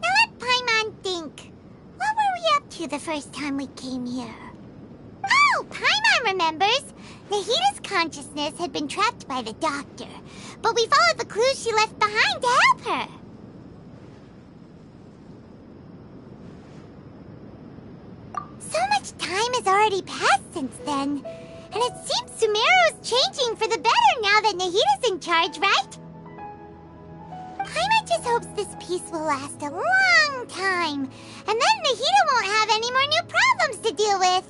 Now let Paimon think. What were we up to the first time we came here? Oh, Paimon remembers! Nahita's consciousness had been trapped by the doctor, but we followed the clues she left behind to help her. So much time has already passed since then, and it seems Sumeru's changing for the better now that Nahita's in charge, right? Paimon just hopes this peace will last a long time, and then Nahita won't have any more new problems to deal with.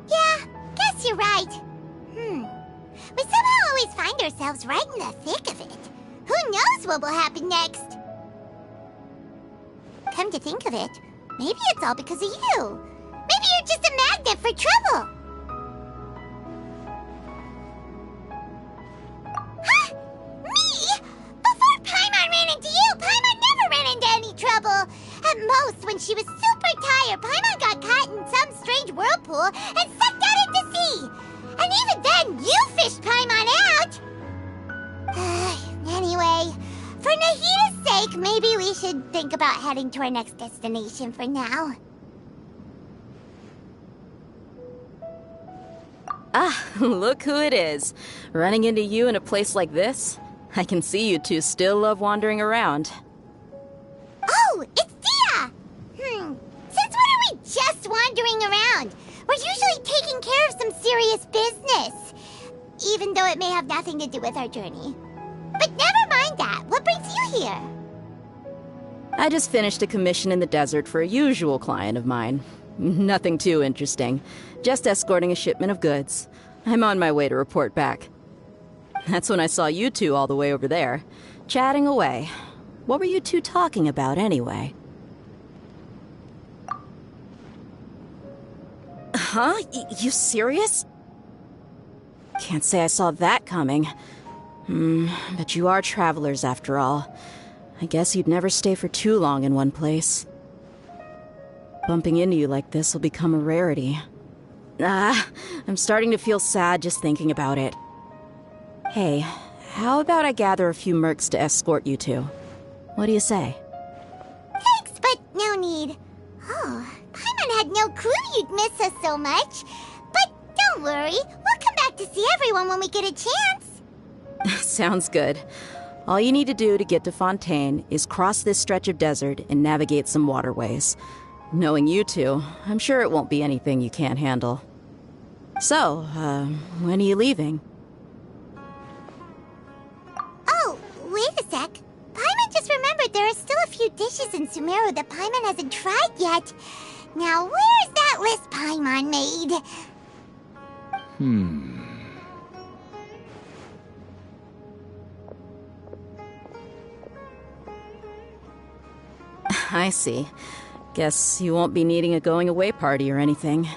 Yeah, guess you're right. We somehow always find ourselves right in the thick of it. Who knows what will happen next? Come to think of it, maybe it's all because of you. Maybe you're just a magnet for trouble. Huh? Me? Before Paimon ran into you, Paimon never ran into any trouble. At most, when she was super tired, Paimon got caught in some strange whirlpool and sucked out into sea. And even then, you fished Paimon out. Anyway, for Nahita's sake, maybe we should think about heading to our next destination for now. Ah, look who it is. Running into you in a place like this? I can see you two still love wandering around. Oh, it's Dia! Since when are we just wandering around? We're usually taking care of some serious business. Even though it may have nothing to do with our journey. But never mind that. What brings you here? I just finished a commission in the desert for a usual client of mine. Nothing too interesting. Just escorting a shipment of goods. I'm on my way to report back. That's when I saw you two all the way over there, chatting away. What were you two talking about anyway? Huh? You serious? Can't say I saw that coming. But you are travelers after all. I guess you'd never stay for too long in one place. Bumping into you like this will become a rarity. I'm starting to feel sad just thinking about it. Hey, how about I gather a few mercs to escort you two? What do you say? Thanks, but no need. Oh, Paimon had no clue you'd miss us so much. But don't worry, we'll come back to see everyone when we get a chance. Sounds good. All you need to do to get to Fontaine is cross this stretch of desert and navigate some waterways. Knowing you two, I'm sure it won't be anything you can't handle. So, when are you leaving? Oh, wait a sec. Paimon just remembered there are still a few dishes in Sumeru that Paimon hasn't tried yet. Now, where's that list Paimon made? I see. Guess you won't be needing a going-away party or anything.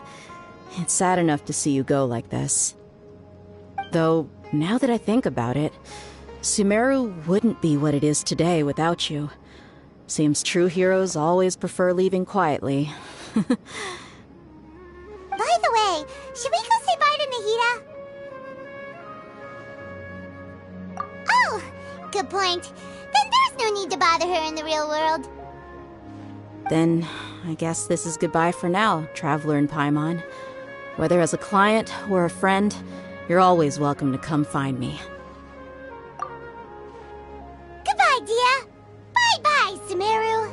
It's sad enough to see you go like this. Though, now that I think about it, Sumeru wouldn't be what it is today without you. Seems true heroes always prefer leaving quietly. By the way, should we go say bye to Nahita? Oh, good point. Then there's no need to bother her in the real world. Then, I guess this is goodbye for now, Traveler in Paimon. Whether as a client or a friend, you're always welcome to come find me. Goodbye, Dia. Bye-bye, Sumeru.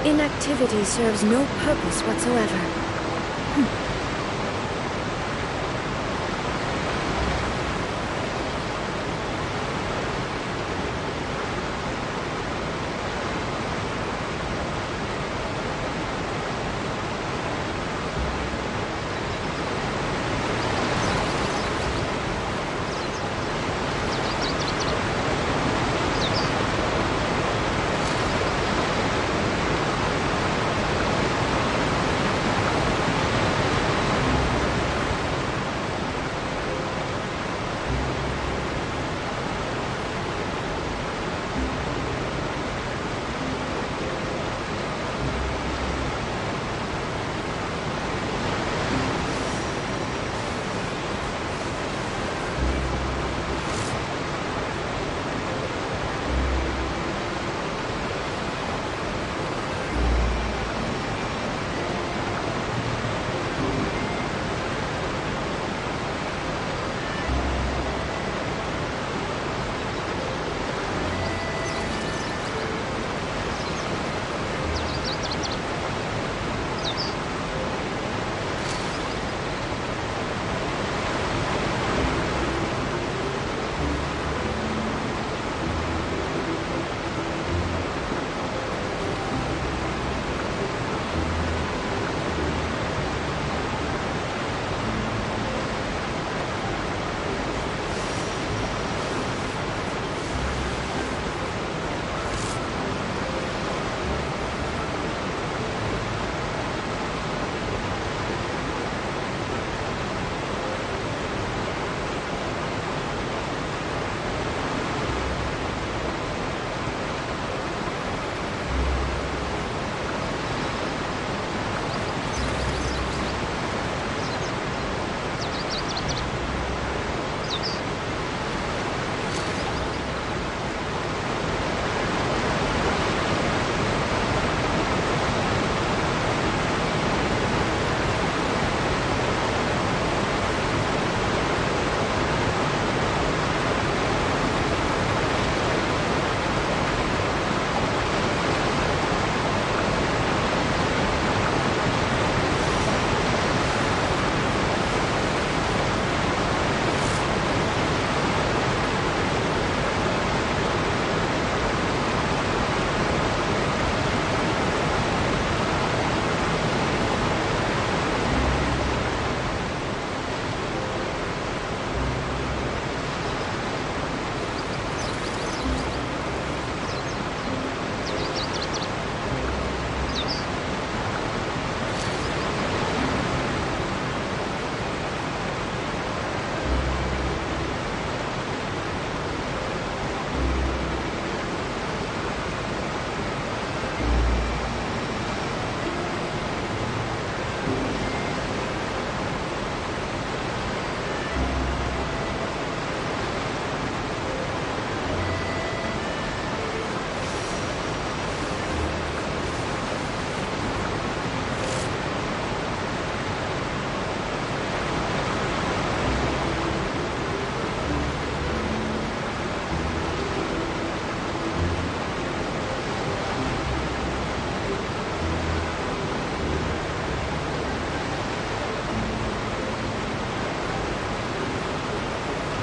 Inactivity serves no purpose whatsoever.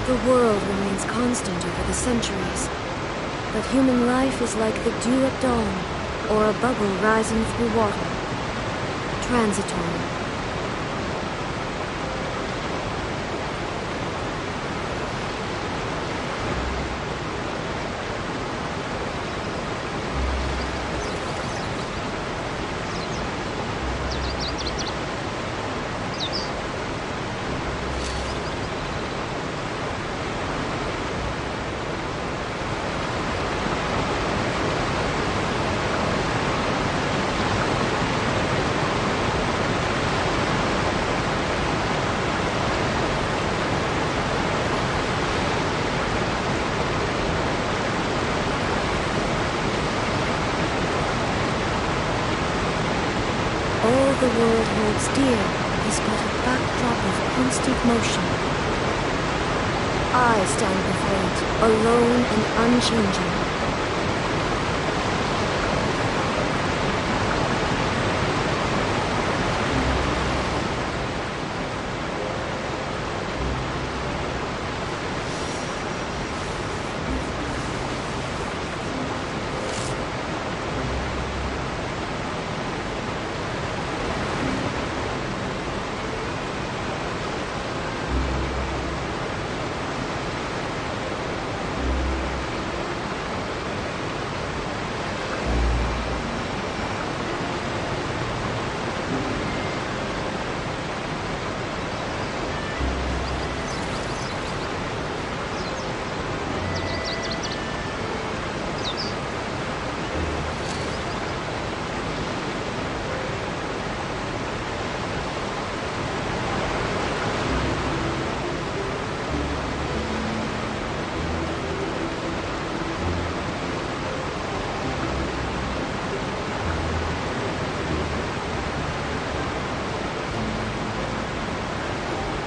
The world remains constant over the centuries, but human life is like the dew at dawn, or a bubble rising through water, transitory. All the world holds dear is but a backdrop of constant motion. I stand before it, alone and unchanging.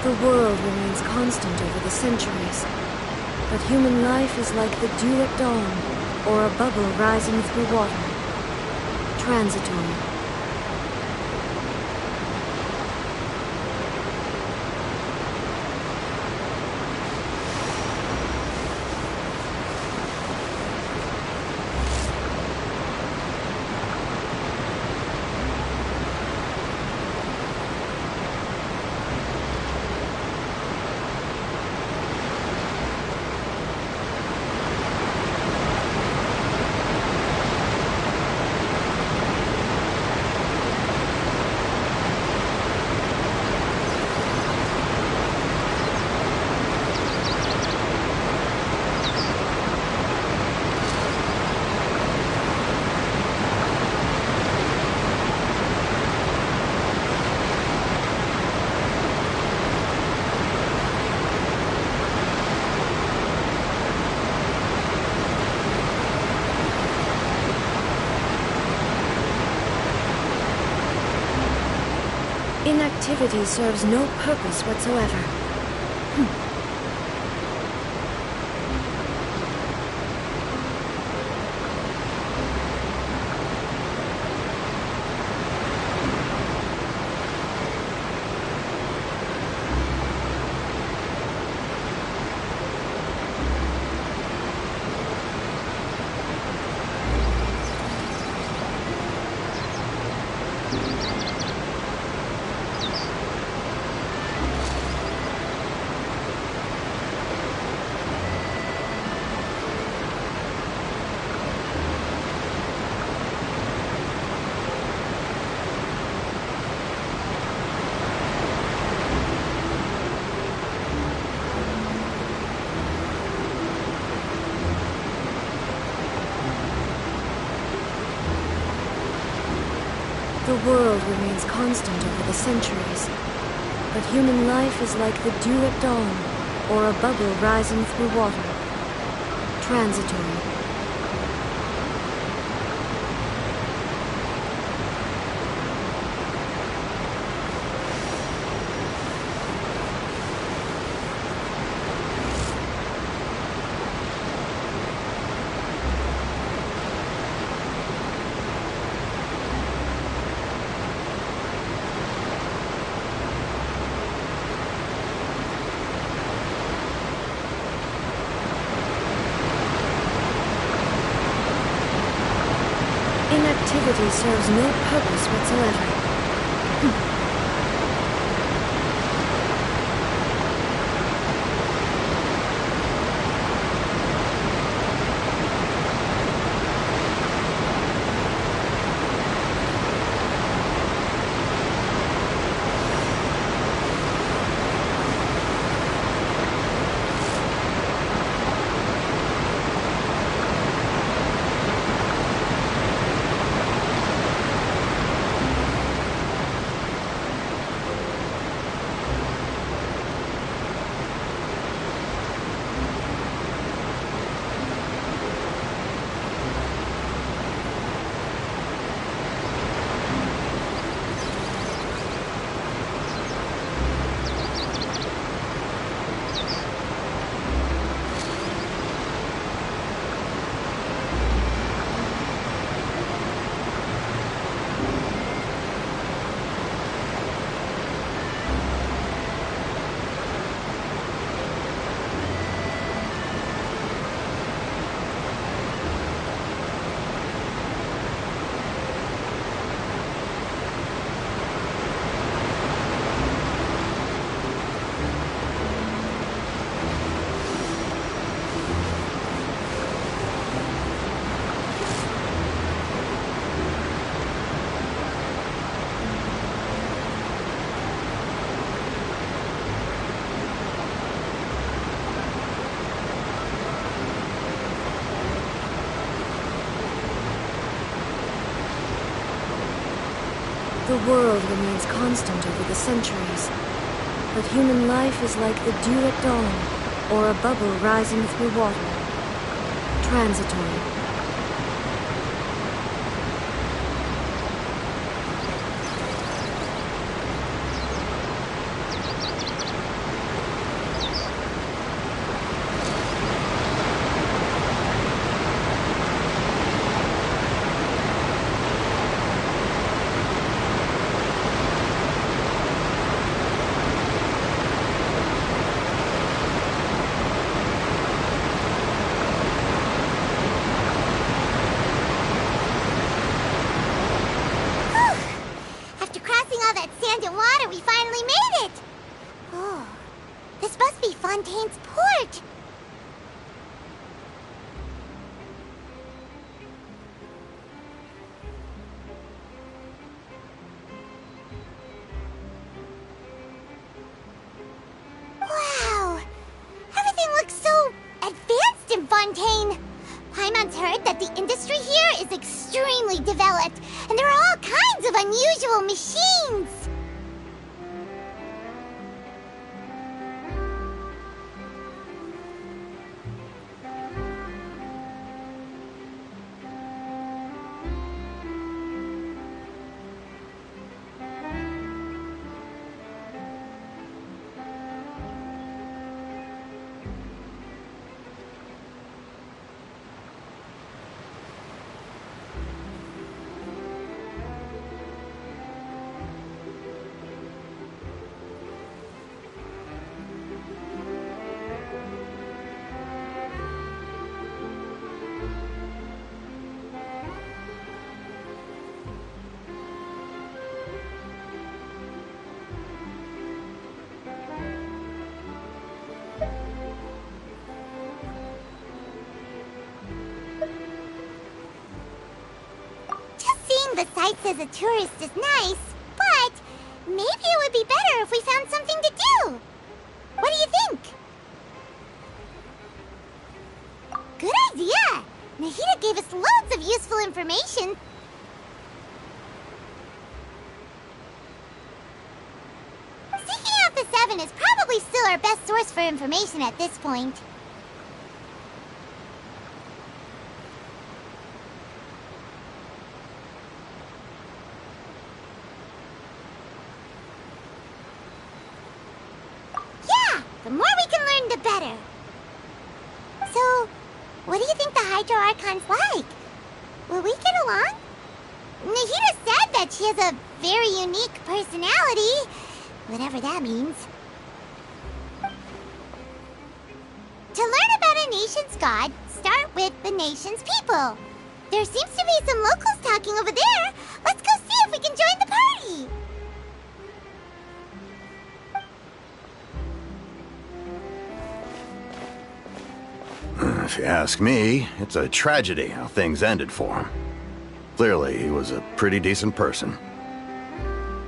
The world remains constant over the centuries, but human life is like the dew at dawn, or a bubble rising through water. Transitory. Inactivity serves no purpose whatsoever. The world remains constant over the centuries, but human life is like the dew at dawn, or a bubble rising through water. Transitory. Inactivity serves no purpose whatsoever. The world remains constant over the centuries, but human life is like the dew at dawn, or a bubble rising through water. Transitory. crossing all that sand and water, we finally made it! Oh, this must be Fontaine's port! Wow! Everything looks so advanced in Fontaine! Paimon's heard that the industry here is extremely developed, and there are all kinds of unusual machines! The sights as a tourist is nice, but maybe it would be better if we found something to do. What do you think? Good idea! Nahida gave us loads of useful information. Seeking out the Seven is probably still our best source for information at this point. The more we can learn, the better. So, what do you think the Hydro Archon's like? Will we get along? Nahida said that she has a very unique personality, whatever that means. To learn about a nation's god, start with the nation's people. There seems to be some locals talking over there. Let's go see if we can join the party. If you ask me, it's a tragedy how things ended for him. Clearly, he was a pretty decent person.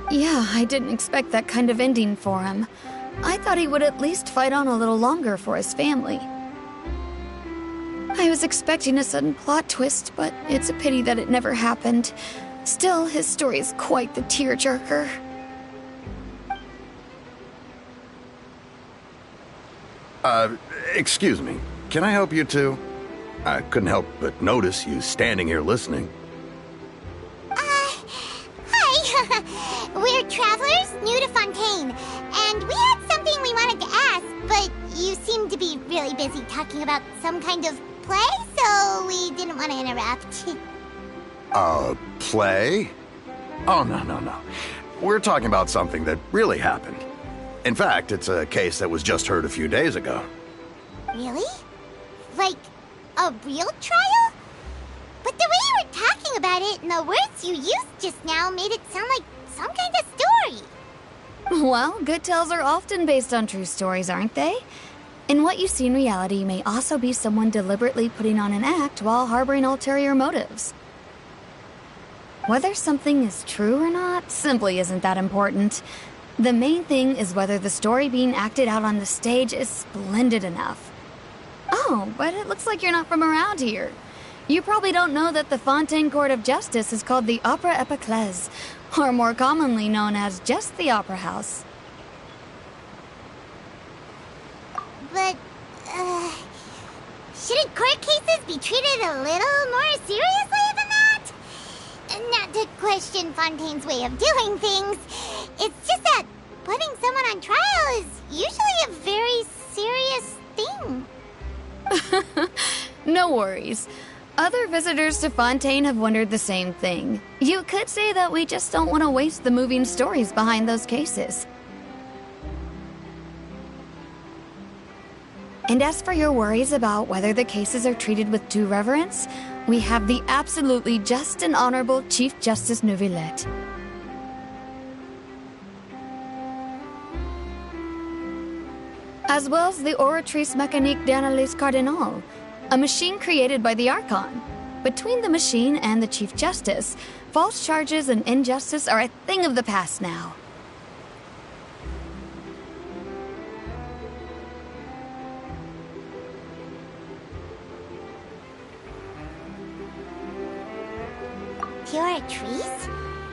Yeah, I didn't expect that kind of ending for him. I thought he would at least fight on a little longer for his family. I was expecting a sudden plot twist, but it's a pity that it never happened. Still, his story is quite the tearjerker. Excuse me. Can I help you two? I couldn't help but notice you standing here listening. Hi. We're travelers new to Fontaine, and we had something we wanted to ask, but you seemed to be really busy talking about some kind of play, so we didn't want to interrupt. Play? Oh, no. We're talking about something that really happened. In fact, it's a case that was just heard a few days ago. Really? Like, a real trial? But the way you were talking about it and the words you used just now made it sound like some kind of story. Well, good tales are often based on true stories, aren't they? And what you see in reality may also be someone deliberately putting on an act while harboring ulterior motives. Whether something is true or not simply isn't that important. The main thing is whether the story being acted out on the stage is splendid enough. Oh, but it looks like you're not from around here. You probably don't know that the Fontaine Court of Justice is called the Opera Epiclese, or more commonly known as just the Opera House. But, shouldn't court cases be treated a little more seriously than that? Not to question Fontaine's way of doing things. It's just that putting someone on trial is usually a very serious thing. No worries. Other visitors to Fontaine have wondered the same thing. You could say that we just don't want to waste the moving stories behind those cases. And as for your worries about whether the cases are treated with due reverence, we have the absolutely just and honorable Chief Justice Neuvillette. as well as the Oratrice Mécanique d'Analyse Cardinal, a machine created by the Archon. Between the machine and the Chief Justice, false charges and injustice are a thing of the past now. Oratrice?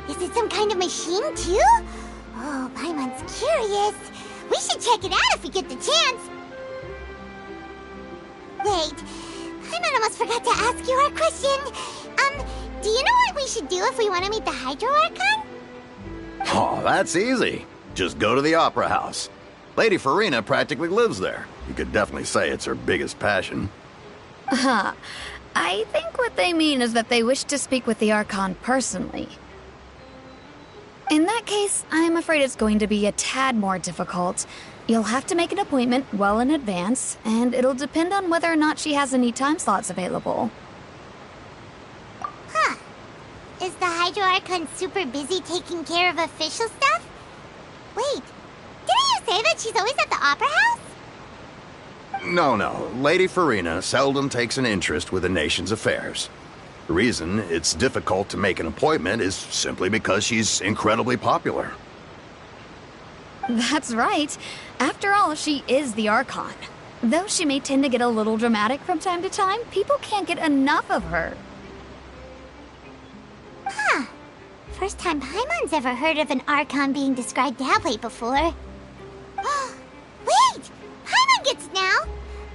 Is it some kind of machine, too? Oh, Paimon's curious. We should check it out if we get the chance. Wait, Paimon almost forgot to ask you our question. Do you know what we should do if we want to meet the Hydro Archon? Oh, that's easy. Just go to the Opera House. Lady Farina practically lives there. You could definitely say it's her biggest passion. I think what they mean is that they wish to speak with the Archon personally. In that case, I'm afraid it's going to be a tad more difficult. You'll have to make an appointment well in advance, and it'll depend on whether or not she has any time slots available. Huh. Is the Hydro Archon super busy taking care of official stuff? Wait, didn't you say that she's always at the Opera House? No. Lady Farina seldom takes an interest with the nation's affairs. The reason it's difficult to make an appointment is simply because she's incredibly popular. That's right. After all, she is the Archon. Though she may tend to get a little dramatic from time to time, people can't get enough of her. Huh. First time Paimon's ever heard of an Archon being described that way before. Wait! Paimon gets now!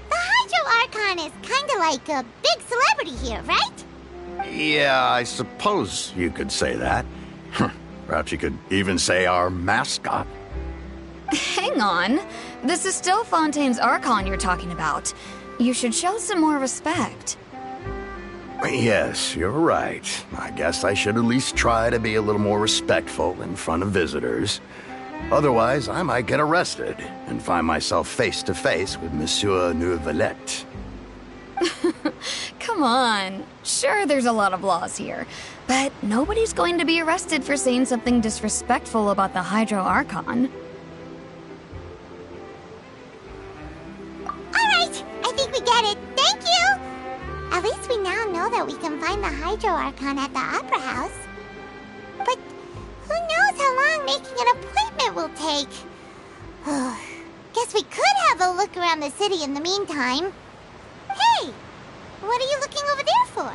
The Hydro Archon is kinda like a big celebrity here, right? Yeah, I suppose you could say that. Perhaps you could even say our mascot. Hang on. This is still Fontaine's Archon you're talking about. You should show some more respect. Yes, you're right. I guess I should at least try to be a little more respectful in front of visitors. Otherwise, I might get arrested and find myself face to face with Monsieur Neuvillette. Come on. Sure, there's a lot of laws here, but nobody's going to be arrested for saying something disrespectful about the Hydro Archon. Alright, I think we get it. Thank you! At least we now know that we can find the Hydro Archon at the Opera House. But who knows how long making an appointment will take? Guess we could have a look around the city in the meantime. Hey! What are you looking over there for?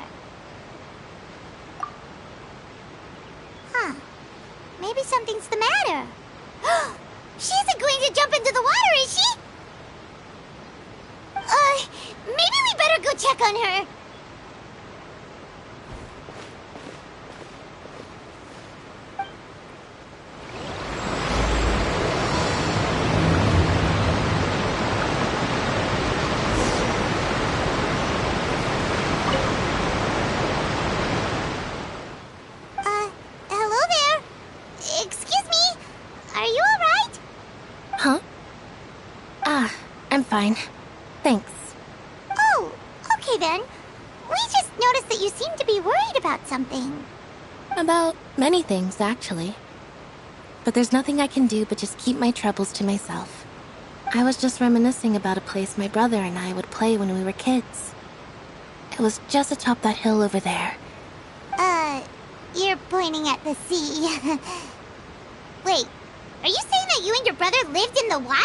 Huh. Maybe something's the matter. She isn't going to jump into the water, is she? Maybe we better go check on her. Hello there. Excuse me. Are you alright? Huh? I'm fine. Thanks. Oh, okay then. We just noticed that you seem to be worried about something. About many things, actually. But there's nothing I can do but just keep my troubles to myself. I was just reminiscing about a place my brother and I would play when we were kids. It was just atop that hill over there. You're pointing at the sea. Wait, are you saying that you and your brother lived in the water?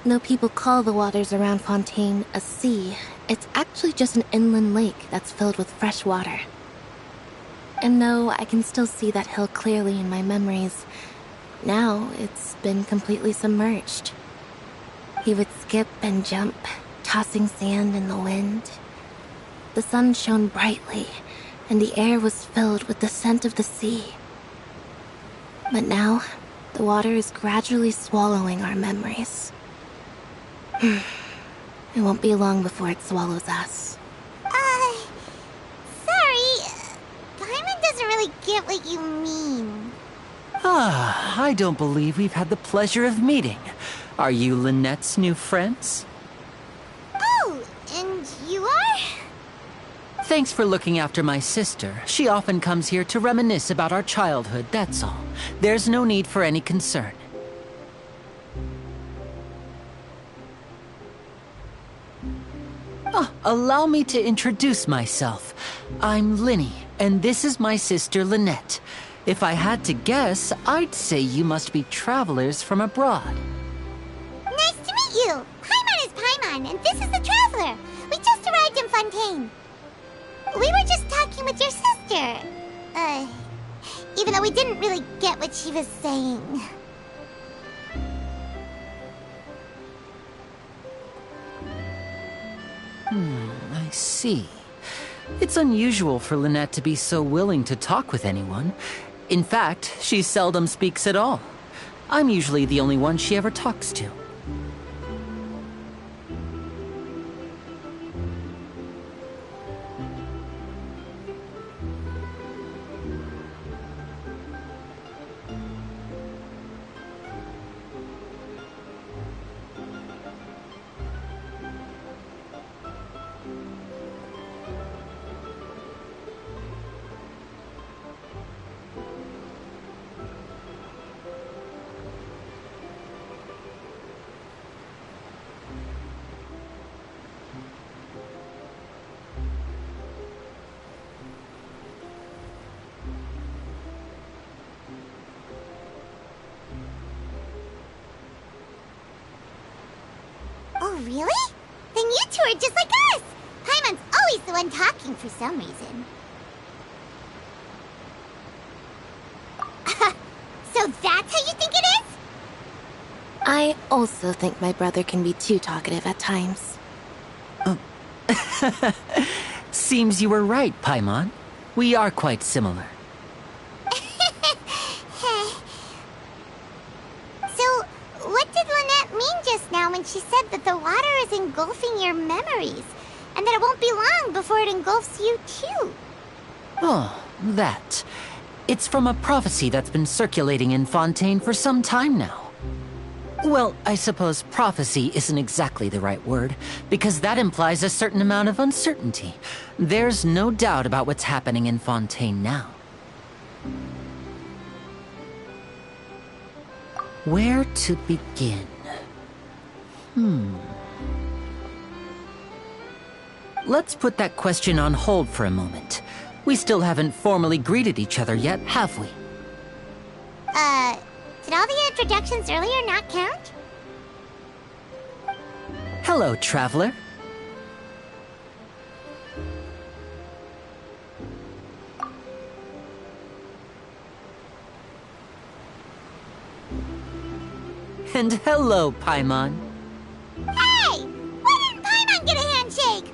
No, people call the waters around Fontaine a sea. It's actually just an inland lake that's filled with fresh water. And though I can still see that hill clearly in my memories, now it's been completely submerged. He would skip and jump, tossing sand in the wind. The sun shone brightly, and the air was filled with the scent of the sea. But now, the water is gradually swallowing our memories. It won't be long before it swallows us. Sorry. Paimon doesn't really get what you mean. I don't believe we've had the pleasure of meeting. Are you Lynette's new friends? Oh, and you are? Thanks for looking after my sister. She often comes here to reminisce about our childhood, that's all. There's no need for any concern. allow me to introduce myself. I'm Linny, and this is my sister Lynette. If I had to guess, I'd say you must be travelers from abroad. Nice to meet you! Paimon is Paimon, and this is the Traveler. We just arrived in Fontaine. We were just talking with your sister. Even though we didn't really get what she was saying. I see. It's unusual for Lynette to be so willing to talk with anyone. In fact, she seldom speaks at all. I'm usually the only one she ever talks to. Oh, really? Then you two are just like us! Paimon's always the one talking for some reason. So that's how you think it is? I also think my brother can be too talkative at times. Seems you were right, Paimon. We are quite similar. So, what did Lynette mean just now when she said that the water is engulfing your memories, and that it won't be long before it engulfs you too? Oh, that. It's from a prophecy that's been circulating in Fontaine for some time now. Well, I suppose prophecy isn't exactly the right word, because that implies a certain amount of uncertainty. There's no doubt about what's happening in Fontaine now. Where to begin? Let's put that question on hold for a moment. We still haven't formally greeted each other yet, have we? Did all the introductions earlier not count? Hello, traveler. And hello, Paimon. Hey! Why didn't Paimon get a handshake?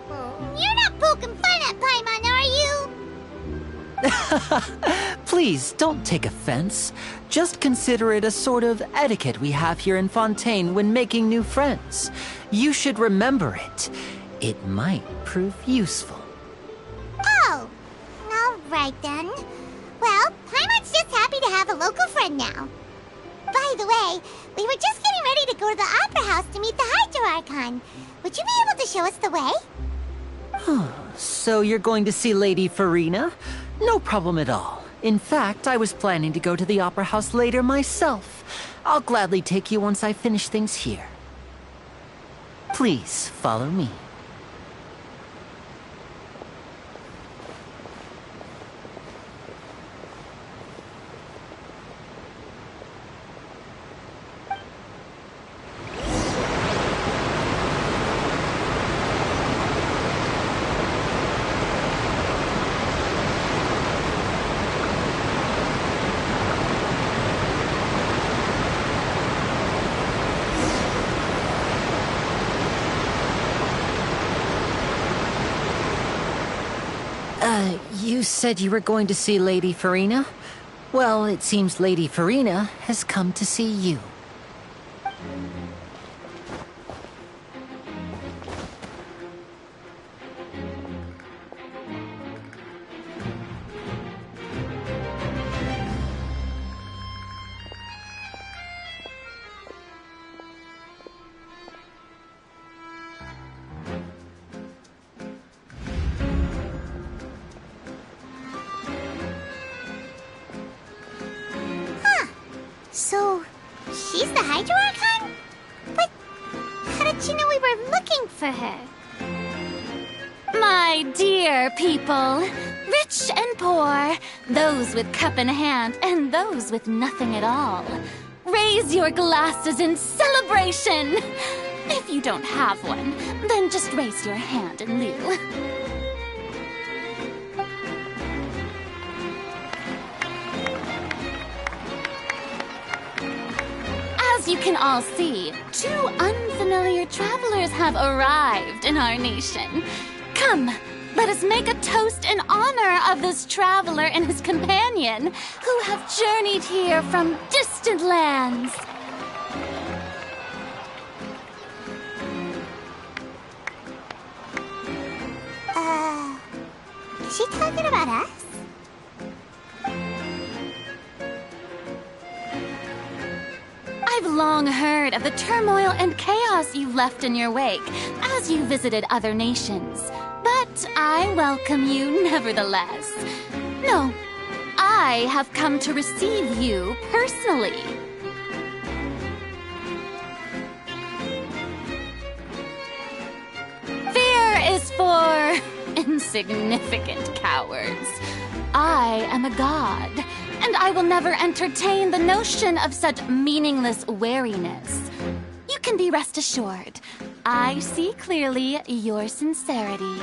You're not poking fun at Paimon, are you? Please, don't take offense. Just consider it a sort of etiquette we have here in Fontaine when making new friends. You should remember it. It might prove useful. Oh, all right then. Well, Paimon's just happy to have a local friend now. By the way, we were just getting ready to go to the Opera House to meet the Hydro Archon. Would you be able to show us the way? So you're going to see Lady Farina? No problem at all. In fact, I was planning to go to the Opera House later myself. I'll gladly take you once I finish things here. Please, follow me. You said you were going to see Lady Farina? Well, it seems Lady Farina has come to see you. So, she's the Hydro Archon? But how did she know we were looking for her? My dear people, rich and poor, those with cup in hand and those with nothing at all, raise your glasses in celebration! If you don't have one, then just raise your hand in lieu. As you can all see, two unfamiliar travelers have arrived in our nation. Come, let us make a toast in honor of this traveler and his companion who have journeyed here from distant lands. Is she talking about us? I've long heard of the turmoil and chaos you left in your wake as you visited other nations. But I welcome you nevertheless. No, I have come to receive you personally. Fear is for insignificant cowards. I am a god, and I will never entertain the notion of such meaningless wariness. You can be rest assured, I see clearly your sincerity.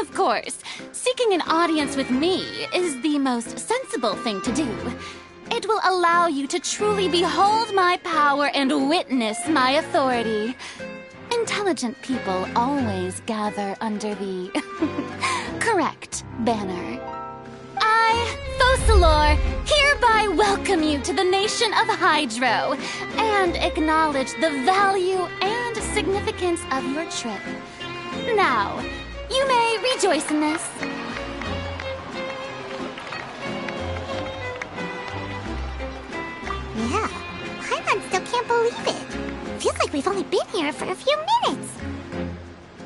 Of course, seeking an audience with me is the most sensible thing to do. It will allow you to truly behold my power and witness my authority. Intelligent people always gather under the correct banner. I, Focalor, hereby welcome you to the nation of Hydro and acknowledge the value and significance of your trip. Now, you may rejoice in this. Yeah, Paimon still can't believe it. Feels like we've only been here for a few minutes.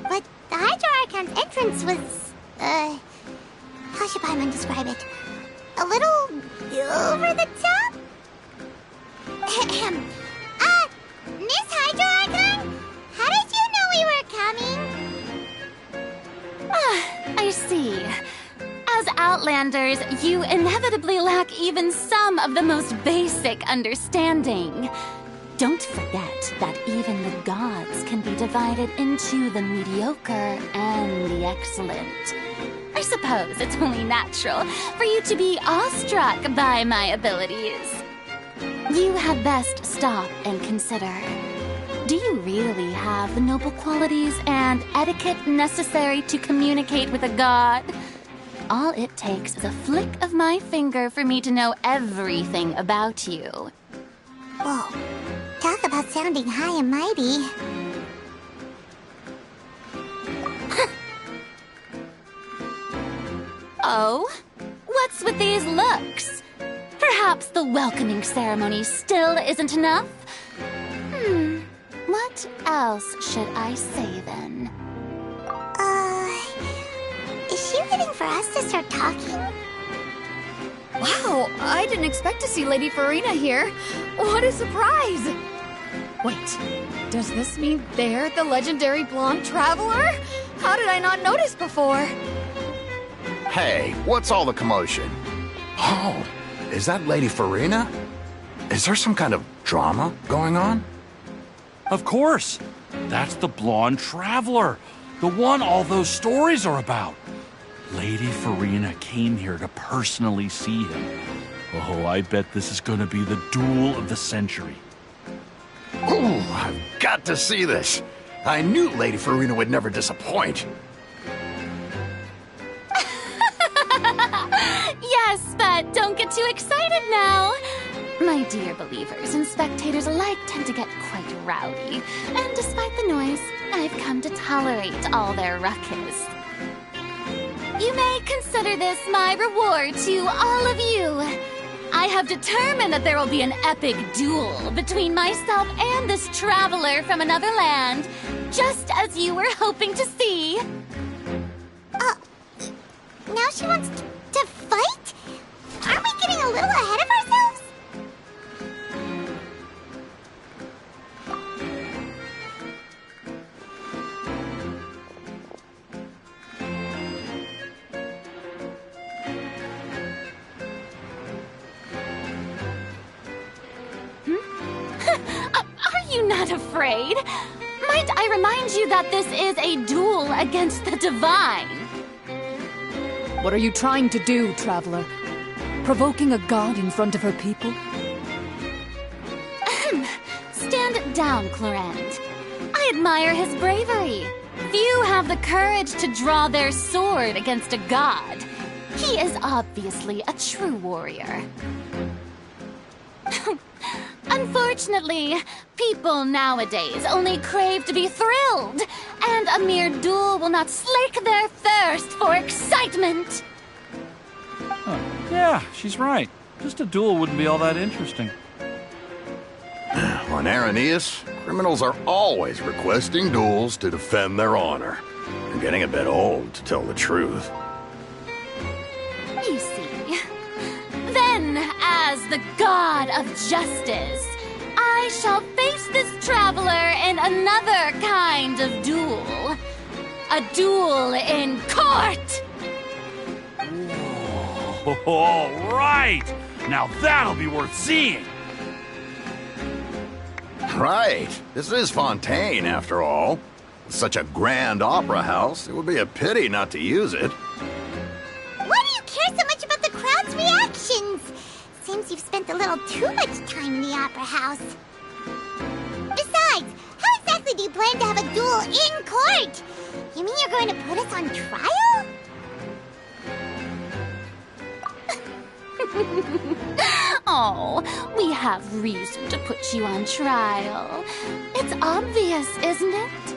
But the Hydro Archon's entrance was, how should Paimon describe it? A little over the top? Miss Hydro Archon? How did you know we were coming? I see. As Outlanders, you inevitably lack even some of the most basic understanding. Don't forget that even the gods can be divided into the mediocre and the excellent. I suppose it's only natural for you to be awestruck by my abilities. You had best stop and consider. Do you really have the noble qualities and etiquette necessary to communicate with a god? All it takes is a flick of my finger for me to know everything about you. Whoa, talk about sounding high and mighty. Oh? What's with these looks? Perhaps the welcoming ceremony still isn't enough? What else should I say then? Is she waiting for us to start talking? Wow, I didn't expect to see Lady Farina here. What a surprise! Wait, does this mean they're the legendary blonde traveler? How did I not notice before? Hey, what's all the commotion? Oh, is that Lady Farina? Is there some kind of drama going on? Of course. That's the blonde traveler. The one all those stories are about. Lady Farina came here to personally see him. Oh, I bet this is gonna be the duel of the century. Ooh, I've got to see this. I knew Lady Farina would never disappoint. Yes, but don't get too excited now. My dear believers and spectators alike tend to get quite rowdy, and despite the noise, I've come to tolerate all their ruckus. You may consider this my reward to all of you. I have determined that there will be an epic duel between myself and this traveler from another land, just as you were hoping to see. Now she wants to fight? Aren't we getting a little ahead of ourselves? not afraid. Might I remind you that this is a duel against the divine? What are you trying to do, Traveler? Provoking a god in front of her people? Stand down, Clorend. I admire his bravery. Few have the courage to draw their sword against a god. He is obviously a true warrior. Unfortunately, people nowadays only crave to be thrilled, and a mere duel will not slake their thirst for excitement. Huh. Yeah, she's right. Just a duel wouldn't be all that interesting. On Araneus, criminals are always requesting duels to defend their honor. I'm getting a bit old, to tell the truth. You see. Then, as the god of justice, I shall face this traveler in another kind of duel. A duel in court! All right! Now that'll be worth seeing! Right. This is Fontaine, after all. Such a grand opera house, it would be a pity not to use it. Why do you care so much about the crowd's reactions? Seems you've spent a little too much time in the opera house. Besides, how exactly do you plan to have a duel in court? You mean you're going to put us on trial? Oh, we have reason to put you on trial. It's obvious, isn't it?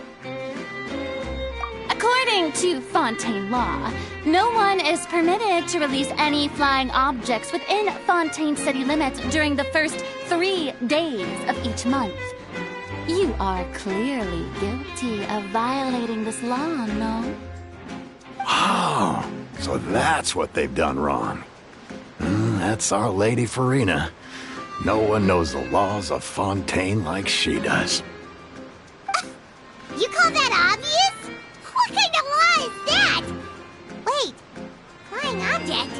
According to Fontaine law, no one is permitted to release any flying objects within Fontaine city limits during the first 3 days of each month. You are clearly guilty of violating this law, no? Oh, so that's what they've done wrong. That's our Lady Farina. No one knows the laws of Fontaine like she does. You call that obvious? What kind of law is that? Wait, flying object?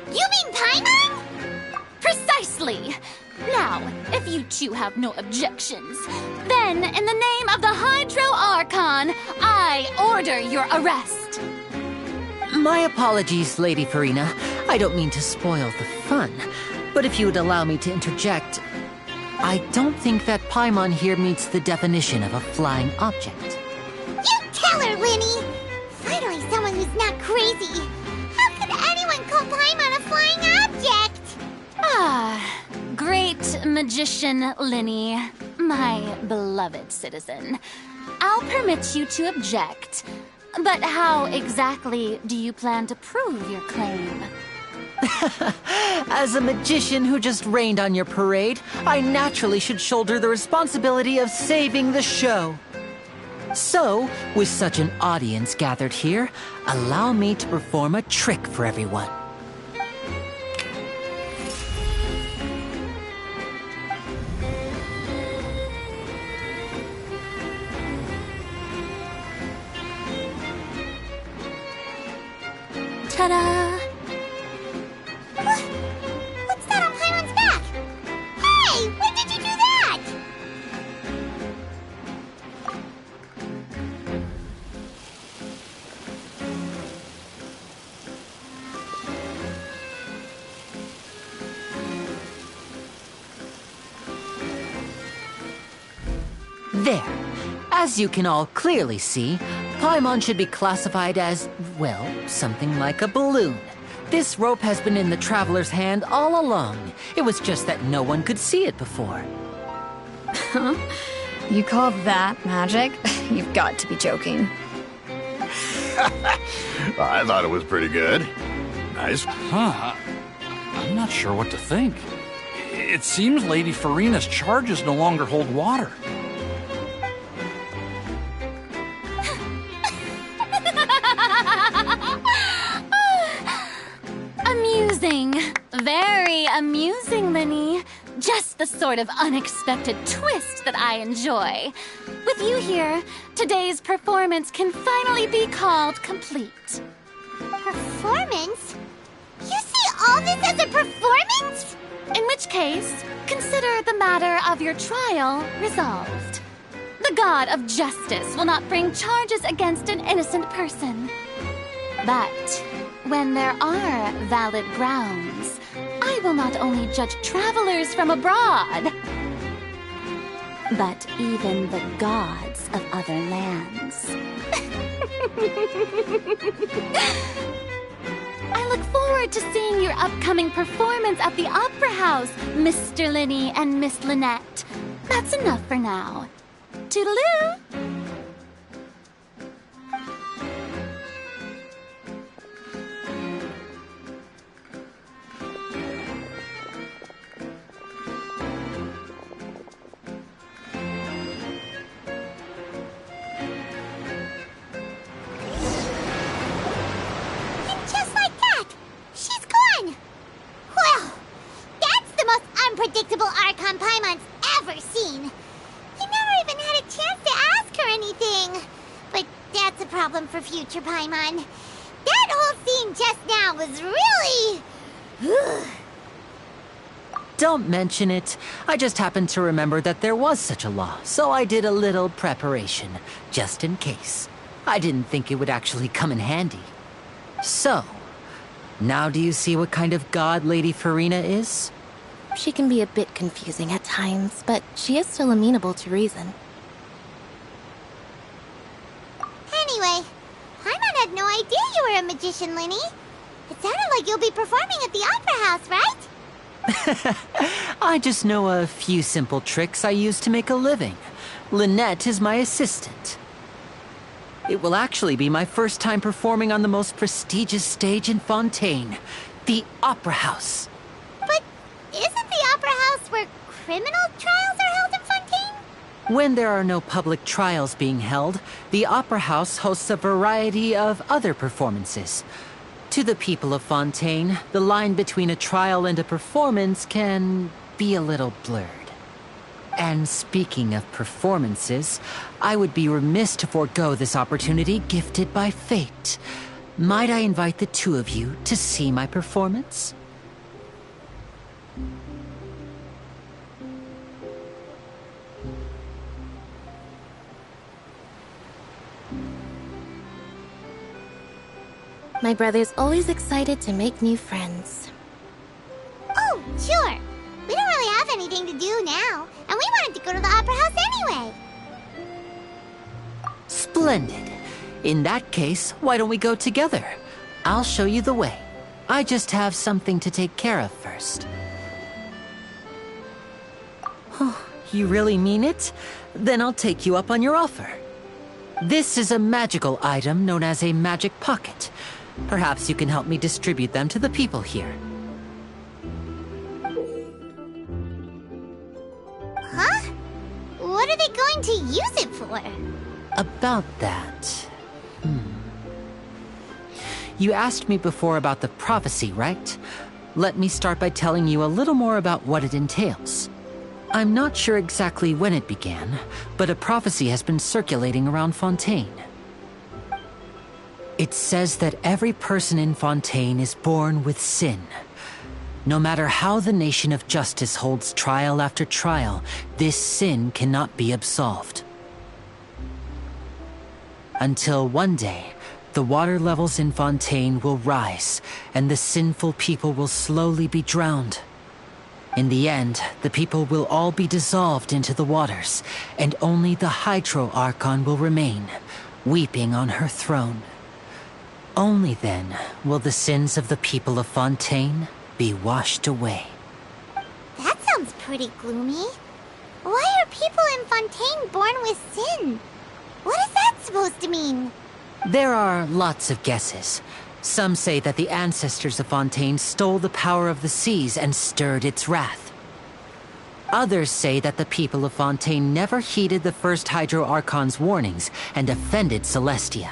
You mean Paimon? Precisely! Now, if you two have no objections, then in the name of the Hydro Archon, I order your arrest. My apologies, Lady Farina. I don't mean to spoil the fun, but if you would allow me to interject, I don't think that Paimon here meets the definition of a flying object. You tell her, Winnie! Finally someone who's not crazy. How could anyone call Paimon a flying object? Ah, great magician Linny, my beloved citizen. I'll permit you to object, but how exactly do you plan to prove your claim? As a magician who just rained on your parade, I naturally should shoulder the responsibility of saving the show. So, with such an audience gathered here, allow me to perform a trick for everyone. Ta-da! What's that on Paimon's back? Hey, when did you do that? There. As you can all clearly see, Paimon should be classified as, well, something like a balloon. This rope has been in the Traveler's hand all along. It was just that no one could see it before. Huh? You call that magic? You've got to be joking. I thought it was pretty good. Nice. Huh. I'm not sure what to think. It seems Lady Farina's charges no longer hold water. Amusing. Very amusing, Linny. Just the sort of unexpected twist that I enjoy. With you here, today's performance can finally be called complete. Performance? You see all this as a performance? In which case, consider the matter of your trial resolved. The god of justice will not bring charges against an innocent person. But when there are valid grounds, I will not only judge travelers from abroad, but even the gods of other lands. I look forward to seeing your upcoming performance at the Opera House, Mr. Linny and Miss Lynette. That's enough for now. Toodaloo! Unpredictable Archon Paimon's ever seen. You never even had a chance to ask her anything. But that's a problem for future Paimon. That whole scene just now was really... Don't mention it. I just happened to remember that there was such a law, so I did a little preparation, just in case. I didn't think it would actually come in handy. So, now do you see what kind of god Lady Farina is? She can be a bit confusing at times, but she is still amenable to reason. Anyway, Paimon had no idea you were a magician, Linny. It sounded like you'll be performing at the Opera House, right? I just know a few simple tricks I use to make a living. Lynette is my assistant. It will actually be my first time performing on the most prestigious stage in Fontaine, the Opera House. But isn't the Opera House where criminal trials are held in Fontaine? When there are no public trials being held, the Opera House hosts a variety of other performances. To the people of Fontaine, the line between a trial and a performance can be a little blurred. And speaking of performances, I would be remiss to forego this opportunity gifted by fate. Might I invite the two of you to see my performance? My brother's always excited to make new friends. Oh, sure. We don't really have anything to do now, and we wanted to go to the Opera House anyway. Splendid. In that case, why don't we go together? I'll show you the way. I just have something to take care of first. Oh, you really mean it? Then I'll take you up on your offer. This is a magical item known as a magic pocket. Perhaps you can help me distribute them to the people here. Huh? What are they going to use it for? About that... You asked me before about the prophecy, right? Let me start by telling you a little more about what it entails. I'm not sure exactly when it began, but a prophecy has been circulating around Fontaine. It says that every person in Fontaine is born with sin. No matter how the nation of justice holds trial after trial, this sin cannot be absolved. Until one day, the water levels in Fontaine will rise, and the sinful people will slowly be drowned. In the end, the people will all be dissolved into the waters, and only the Hydro Archon will remain, weeping on her throne. Only then will the sins of the people of Fontaine be washed away. That sounds pretty gloomy. Why are people in Fontaine born with sin? What is that supposed to mean? There are lots of guesses. Some say that the ancestors of Fontaine stole the power of the seas and stirred its wrath. Others say that the people of Fontaine never heeded the first Hydro Archon's warnings and offended Celestia.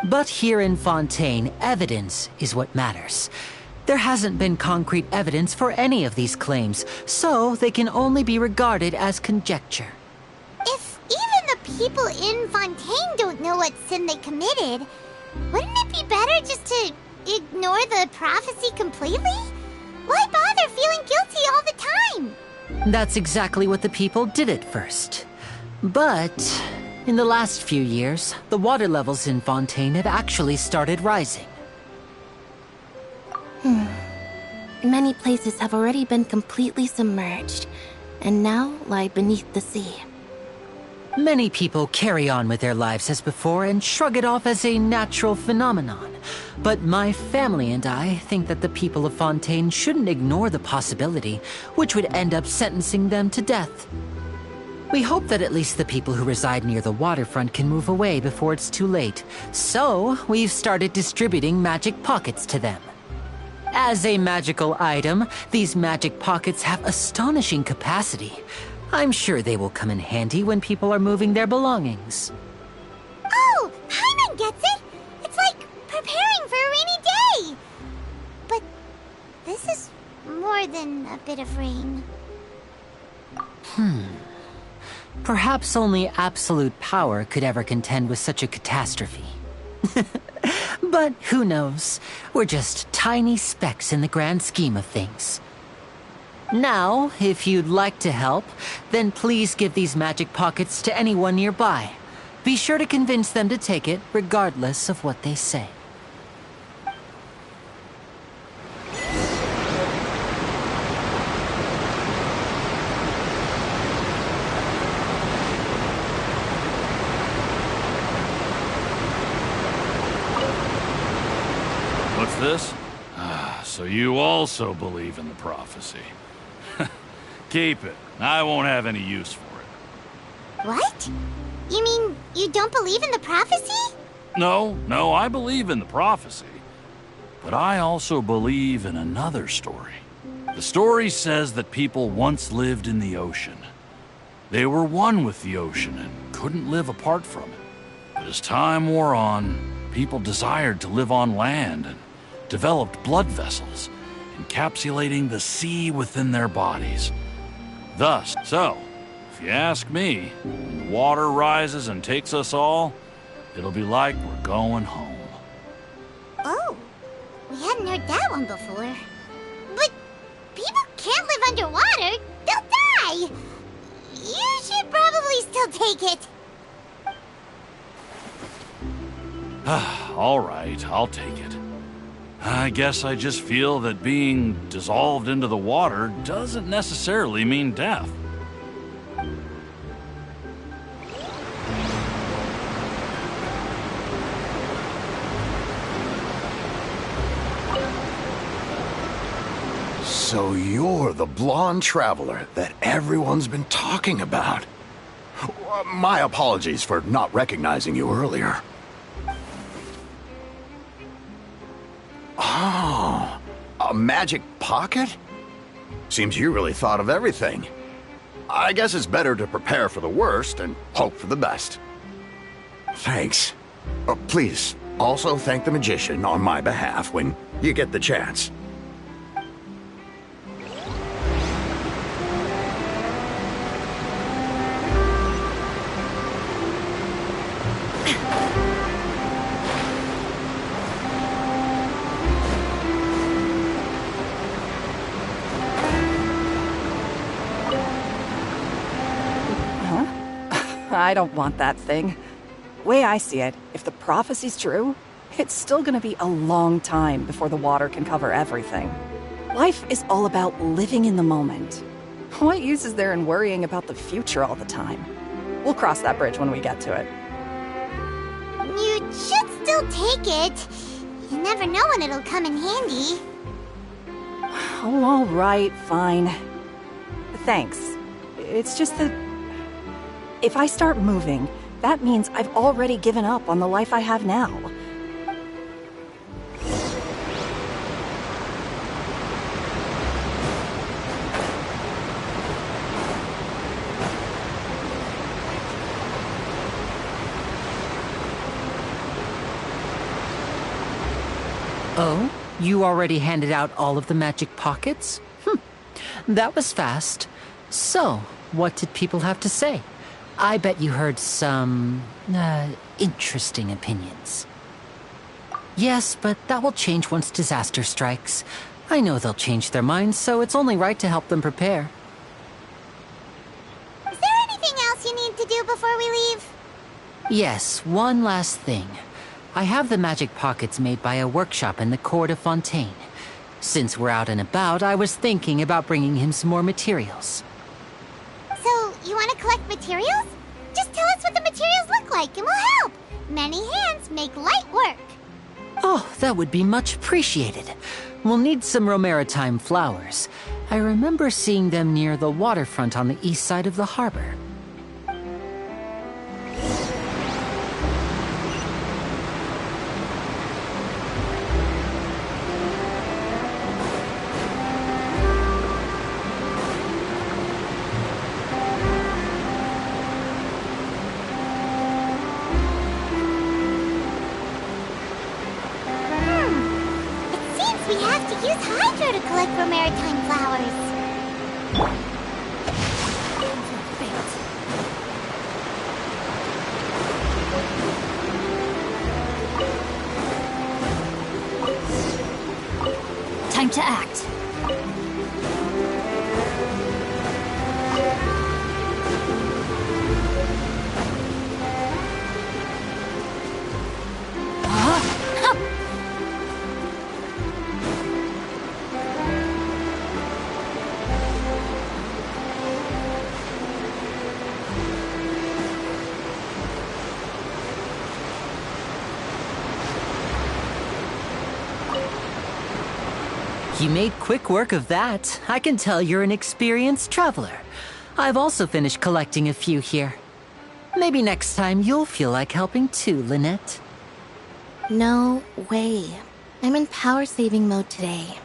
But here in Fontaine, evidence is what matters. There hasn't been concrete evidence for any of these claims, so they can only be regarded as conjecture. If even the people in Fontaine don't know what sin they committed, wouldn't it be better just to ignore the prophecy completely? Why bother there feeling guilty all the time. That's exactly what the people did at first. But in the last few years, the water levels in Fontaine have actually started rising. Many places have already been completely submerged, and now lie beneath the sea. Many people carry on with their lives as before and shrug it off as a natural phenomenon. But my family and I think that the people of Fontaine shouldn't ignore the possibility, which would end up sentencing them to death. We hope that at least the people who reside near the waterfront can move away before it's too late. So, we've started distributing magic pockets to them. As a magical item, these magic pockets have astonishing capacity. I'm sure they will come in handy when people are moving their belongings. Oh, Paimon gets it! It's like preparing for a rainy day! But this is more than a bit of rain. Perhaps only absolute power could ever contend with such a catastrophe. But who knows? We're just tiny specks in the grand scheme of things. Now, if you'd like to help, then please give these magic pockets to anyone nearby. Be sure to convince them to take it, regardless of what they say. What's this? So you also believe in the prophecy. Keep it. I won't have any use for it. What? You mean you don't believe in the prophecy? No, I believe in the prophecy. But I also believe in another story. The story says that people once lived in the ocean. They were one with the ocean and couldn't live apart from it. But as time wore on, people desired to live on land and developed blood vessels, encapsulating the sea within their bodies. Thus, if you ask me, when the water rises and takes us all, it'll be like we're going home. Oh, we hadn't heard that one before. But people can't live underwater. They'll die. You should probably still take it. All right, I'll take it. I guess I just feel that being dissolved into the water doesn't necessarily mean death. So you're the blonde traveler that everyone's been talking about. My apologies for not recognizing you earlier. Oh, a magic pocket? Seems you really thought of everything. I guess it's better to prepare for the worst and hope for the best. Thanks. Please, also thank the magician on my behalf when you get the chance. I don't want that thing. Way I see it, if the prophecy's true, it's still gonna be a long time before the water can cover everything. Life is all about living in the moment. What use is there in worrying about the future all the time? We'll cross that bridge when we get to it. You should still take it. You never know when it'll come in handy. Oh, all right, fine. Thanks. It's just that if I start moving, that means I've already given up on the life I have now. Oh? You already handed out all of the magic pockets? That was fast. So, what did people have to say? I bet you heard some, interesting opinions. Yes, but that will change once disaster strikes. I know they'll change their minds, so it's only right to help them prepare. Is there anything else you need to do before we leave? Yes, one last thing. I have the magic pockets made by a workshop in the court of Fontaine. Since we're out and about, I was thinking about bringing him some more materials. So, you want to collect materials? Just tell us what the materials look like and we'll help. Many hands make light work. Oh, that would be much appreciated. We'll need some Romaritime flowers. I remember seeing them near the waterfront on the east side of the harbor. We have to use Hydro to collect Romaritime flowers. Time to act. You made quick work of that. I can tell you're an experienced traveler. I've also finished collecting a few here. Maybe next time you'll feel like helping too, Lynette. No way. I'm in power-saving mode today.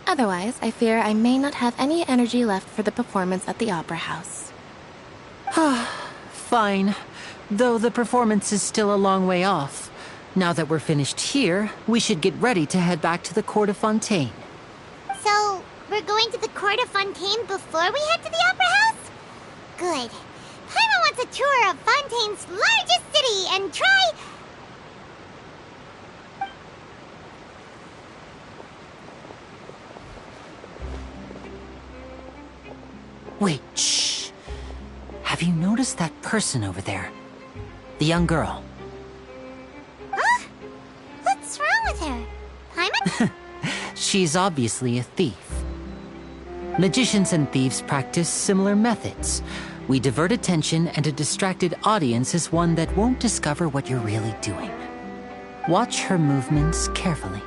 Otherwise, I fear I may not have any energy left for the performance at the Opera House. Fine. Though the performance is still a long way off. Now that we're finished here, we should get ready to head back to the Court of Fontaine. So, we're going to the Court of Fontaine before we head to the Opera House? Good. Paimon wants a tour of Fontaine's largest city and try... Wait, shh. Have you noticed that person over there? The young girl. Huh? What's wrong with her? Paimon? She's obviously a thief. Magicians and thieves practice similar methods. We divert attention, and a distracted audience is one that won't discover what you're really doing. Watch her movements carefully.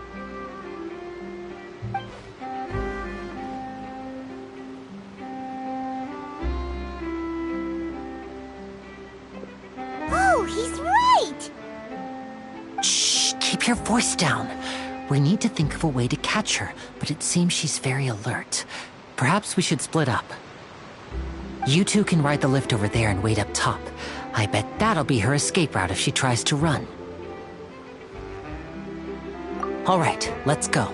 Oh, he's right! Shh, keep your voice down. We need to think of a way to catch her, but it seems she's very alert. Perhaps we should split up. You two can ride the lift over there and wait up top. I bet that'll be her escape route if she tries to run. All right, let's go.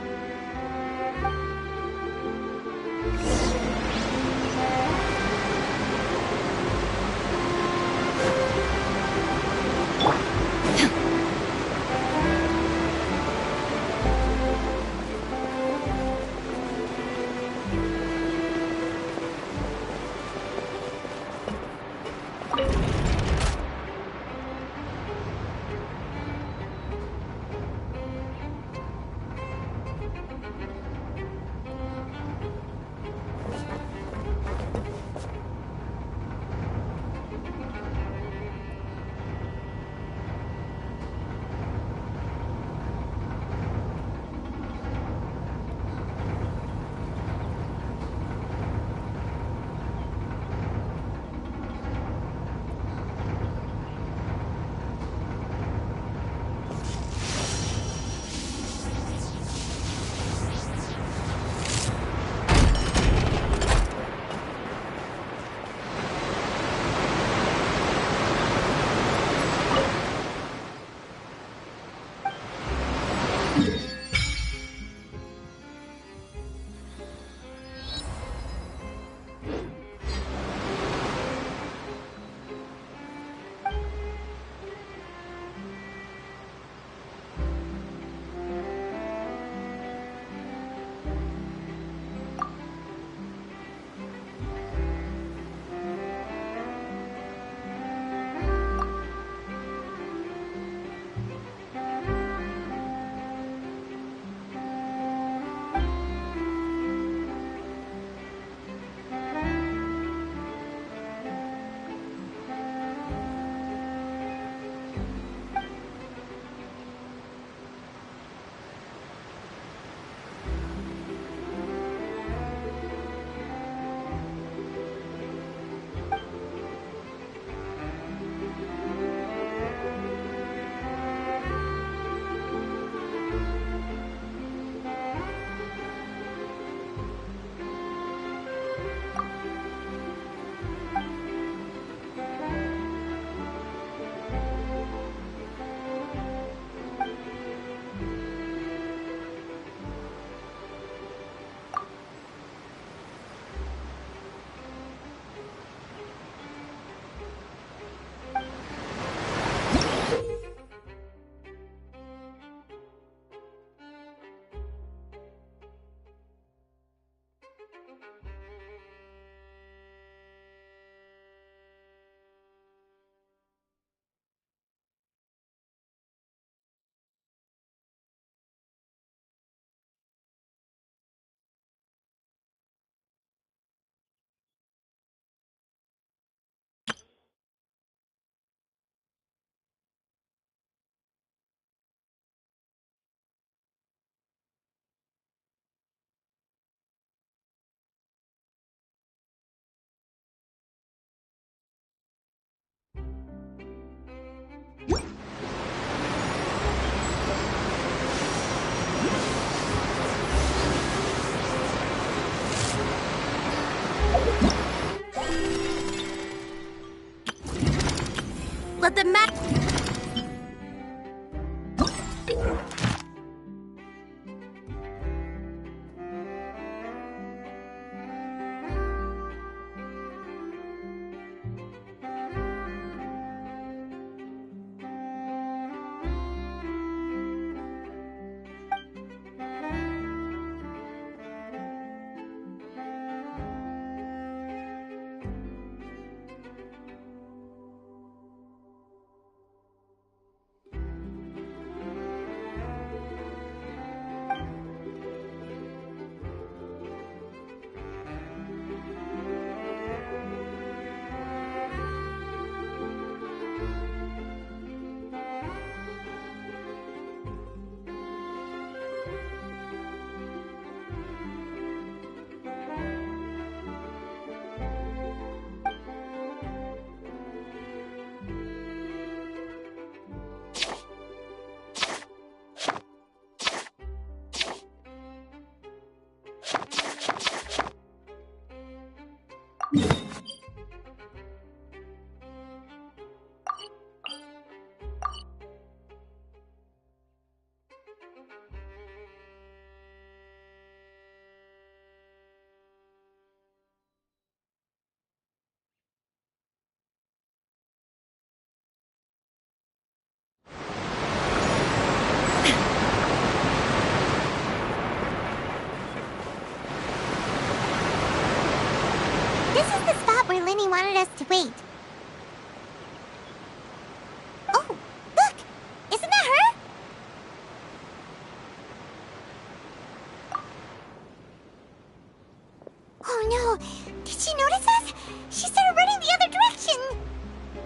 She started running the other direction!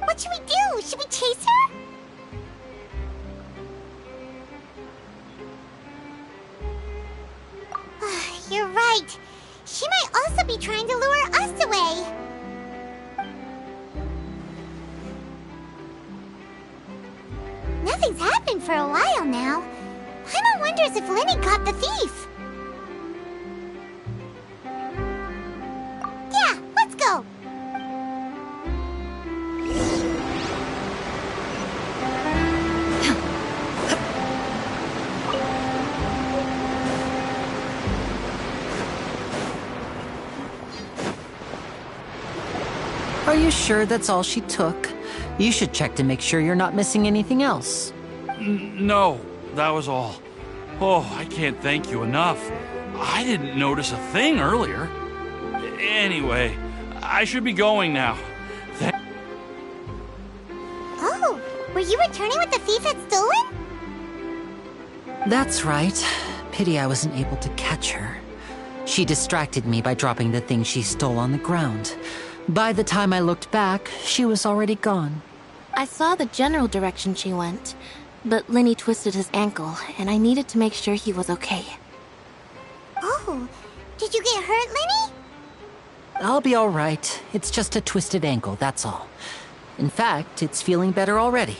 What should we do? Should we chase her? You're right. She might also be trying to lure us away. Nothing's happened for a while now. Paimon wonders if Lenny caught the thief. Yeah, let's go. Are you sure that's all she took? You should check to make sure you're not missing anything else. No, that was all. Oh, I can't thank you enough. I didn't notice a thing earlier. Anyway, I should be going now. Oh, were you returning what the thief had stolen? That's right. Pity I wasn't able to catch her. She distracted me by dropping the thing she stole on the ground. By the time I looked back, she was already gone. I saw the general direction she went, but Lenny twisted his ankle, and I needed to make sure he was okay. Oh, did you get hurt, Lenny? I'll be all right. It's just a twisted ankle, that's all. In fact, it's feeling better already.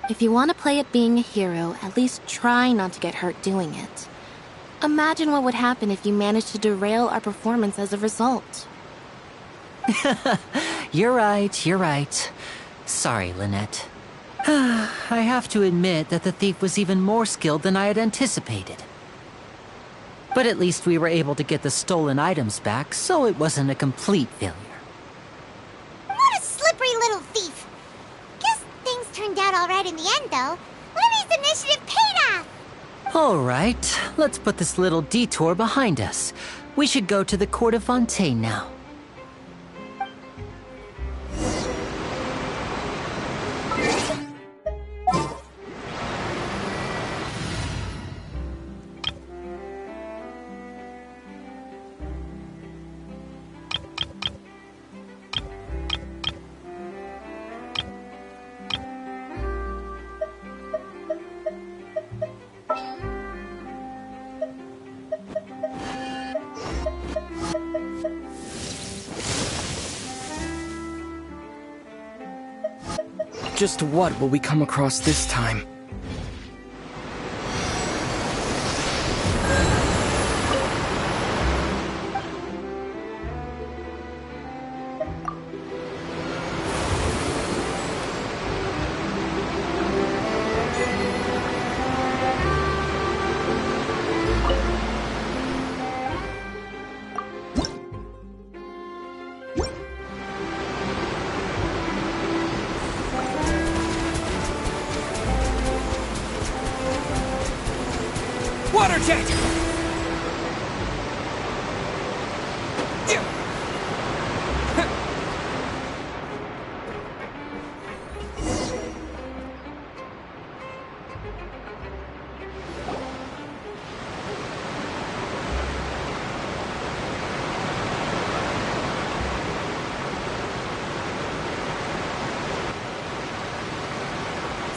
If you want to play at being a hero, at least try not to get hurt doing it. Imagine what would happen if you managed to derail our performance as a result. You're right. Sorry, Lynette. I have to admit that the thief was even more skilled than I had anticipated. But at least we were able to get the stolen items back, so it wasn't a complete failure. What a slippery little thief! Guess things turned out alright in the end, though. Lenny's initiative paid off! All right, let's put this little detour behind us. We should go to the Court of Fontaine now. Just what will we come across this time? Water jet!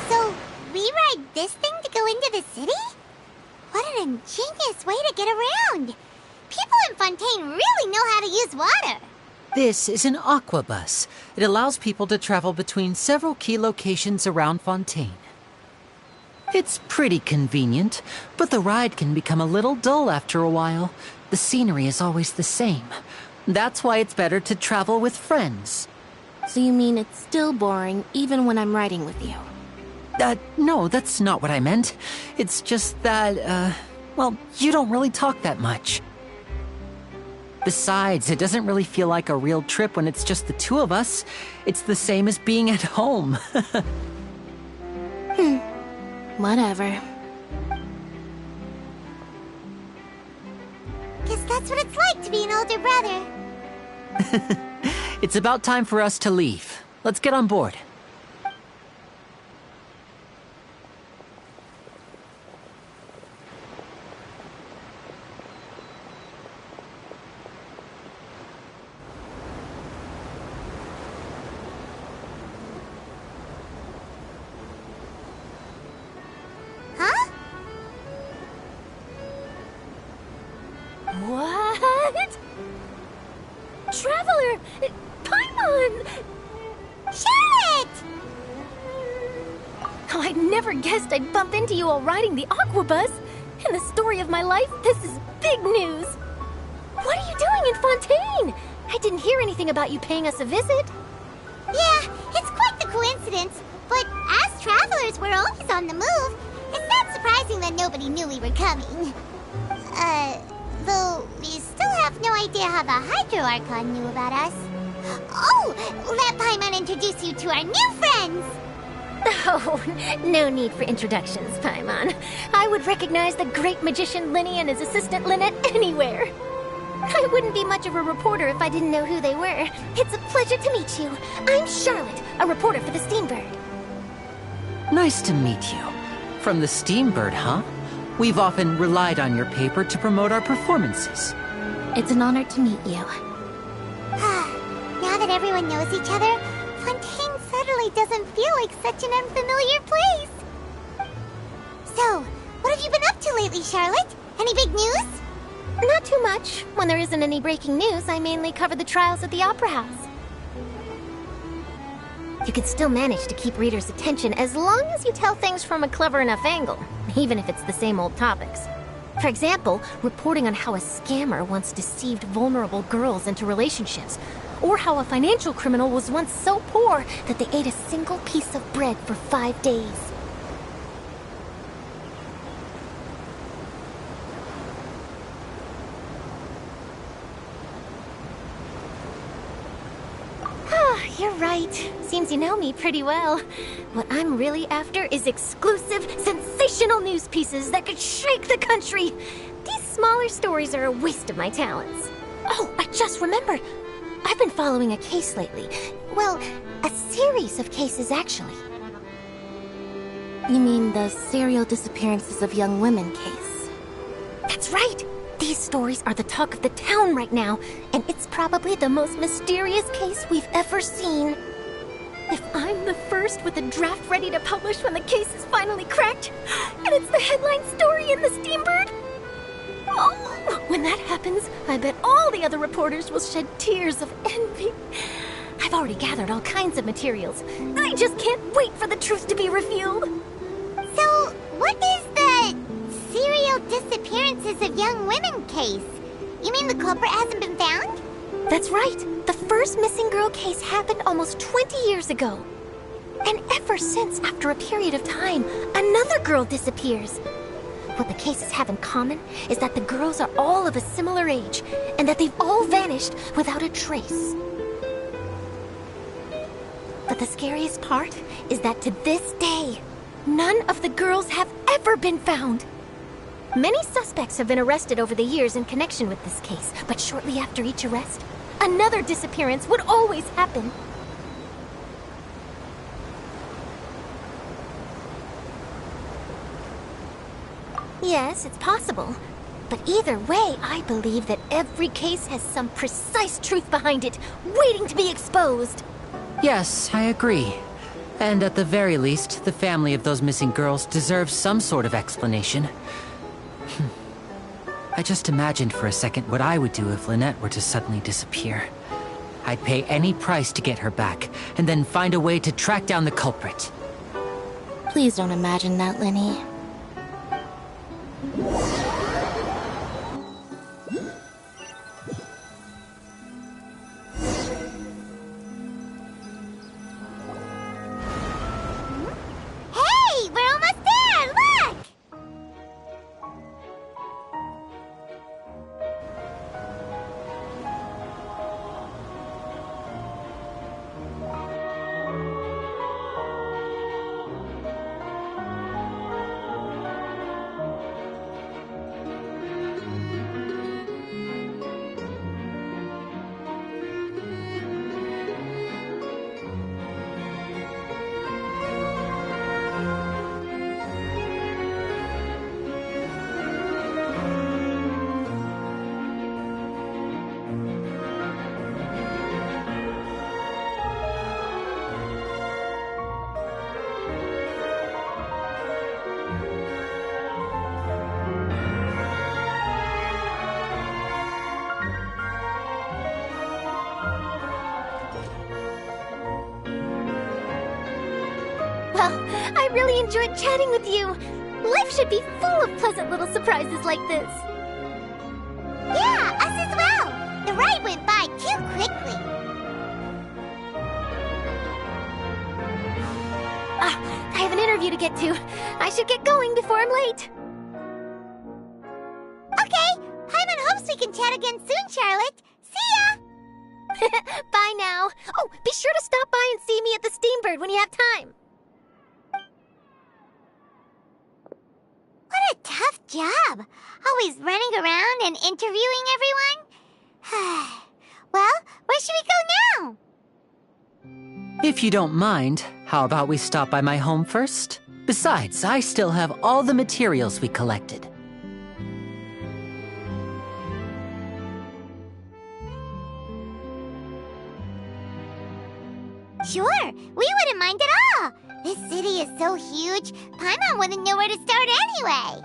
So, we ride this thing to go into the city? What an ingenious way to get around! People in Fontaine really know how to use water! This is an aquabus. It allows people to travel between several key locations around Fontaine. It's pretty convenient, but the ride can become a little dull after a while. The scenery is always the same. That's why it's better to travel with friends. So you mean it's still boring even when I'm riding with you? No, that's not what I meant. It's just that, well, you don't really talk that much. Besides, it doesn't really feel like a real trip when it's just the two of us. It's the same as being at home. Whatever. Guess that's what it's like to be an older brother. It's about time for us to leave. Let's get on board. Traveler! Paimon! Charlotte! Oh, I never guessed I'd bump into you while riding the Aquabus. In the story of my life, this is big news. What are you doing in Fontaine? I didn't hear anything about you paying us a visit. Yeah, it's quite the coincidence. But as travelers, we're always on the move. It's not surprising that nobody knew we were coming. Though we still have no idea how the Hydro Archon knew about us. Oh, let Paimon introduce you to our new friends! Oh, no need for introductions, Paimon. I would recognize the great magician Linny and his assistant Lynette anywhere. I wouldn't be much of a reporter if I didn't know who they were. It's a pleasure to meet you. I'm Charlotte, a reporter for the Steambird. Nice to meet you. From the Steambird, huh? We've often relied on your paper to promote our performances. It's an honor to meet you. Now that everyone knows each other, Fontaine suddenly doesn't feel like such an unfamiliar place. So, what have you been up to lately, Charlotte? Any big news? Not too much. When there isn't any breaking news, I mainly cover the trials at the Opera House. You can still manage to keep readers' attention as long as you tell things from a clever enough angle, even if it's the same old topics. For example, reporting on how a scammer once deceived vulnerable girls into relationships, or how a financial criminal was once so poor that they ate a single piece of bread for 5 days. You're right. Seems you know me pretty well. What I'm really after is exclusive, sensational news pieces that could shake the country. These smaller stories are a waste of my talents. Oh, I just remembered. I've been following a case lately. Well, a series of cases, actually. You mean the serial disappearances of young women case? That's right! These stories are the talk of the town right now, and it's probably the most mysterious case we've ever seen. If I'm the first with a draft ready to publish when the case is finally cracked, and it's the headline story in the Steambird, oh, when that happens, I bet all the other reporters will shed tears of envy. I've already gathered all kinds of materials. I just can't wait for the truth to be revealed. So, what is the serial disappearances of young women case? You mean the culprit hasn't been found? That's right. The first missing girl case happened almost 20 years ago. And ever since, after a period of time, another girl disappears. What the cases have in common is that the girls are all of a similar age, and that they've all vanished without a trace. But the scariest part is that to this day, none of the girls have ever been found. Many suspects have been arrested over the years in connection with this case, but shortly after each arrest, another disappearance would always happen. Yes, it's possible. But either way, I believe that every case has some precise truth behind it, waiting to be exposed. Yes, I agree. And at the very least, the family of those missing girls deserves some sort of explanation. I just imagined for a second what I would do if Lynette were to suddenly disappear. I'd pay any price to get her back, and then find a way to track down the culprit. Please don't imagine that, Linny. Hey, we're almost there! Look! really enjoyed chatting with you. Life should be full of pleasant little surprises like this. Yeah, us as well. The ride went by too quickly. I have an interview to get to. I should get going before I'm late. Okay, Paimon hopes we can chat again soon, Charlotte. See ya! Bye now. Oh, be sure to stop by and see me at the Steambird when you have time. What a tough job. Always running around and interviewing everyone. Well, where should we go now? If you don't mind, how about we stop by my home first? Besides, I still have all the materials we collected. Sure, we wouldn't mind at all. This city is so huge, Paimon wouldn't know where to start anyway.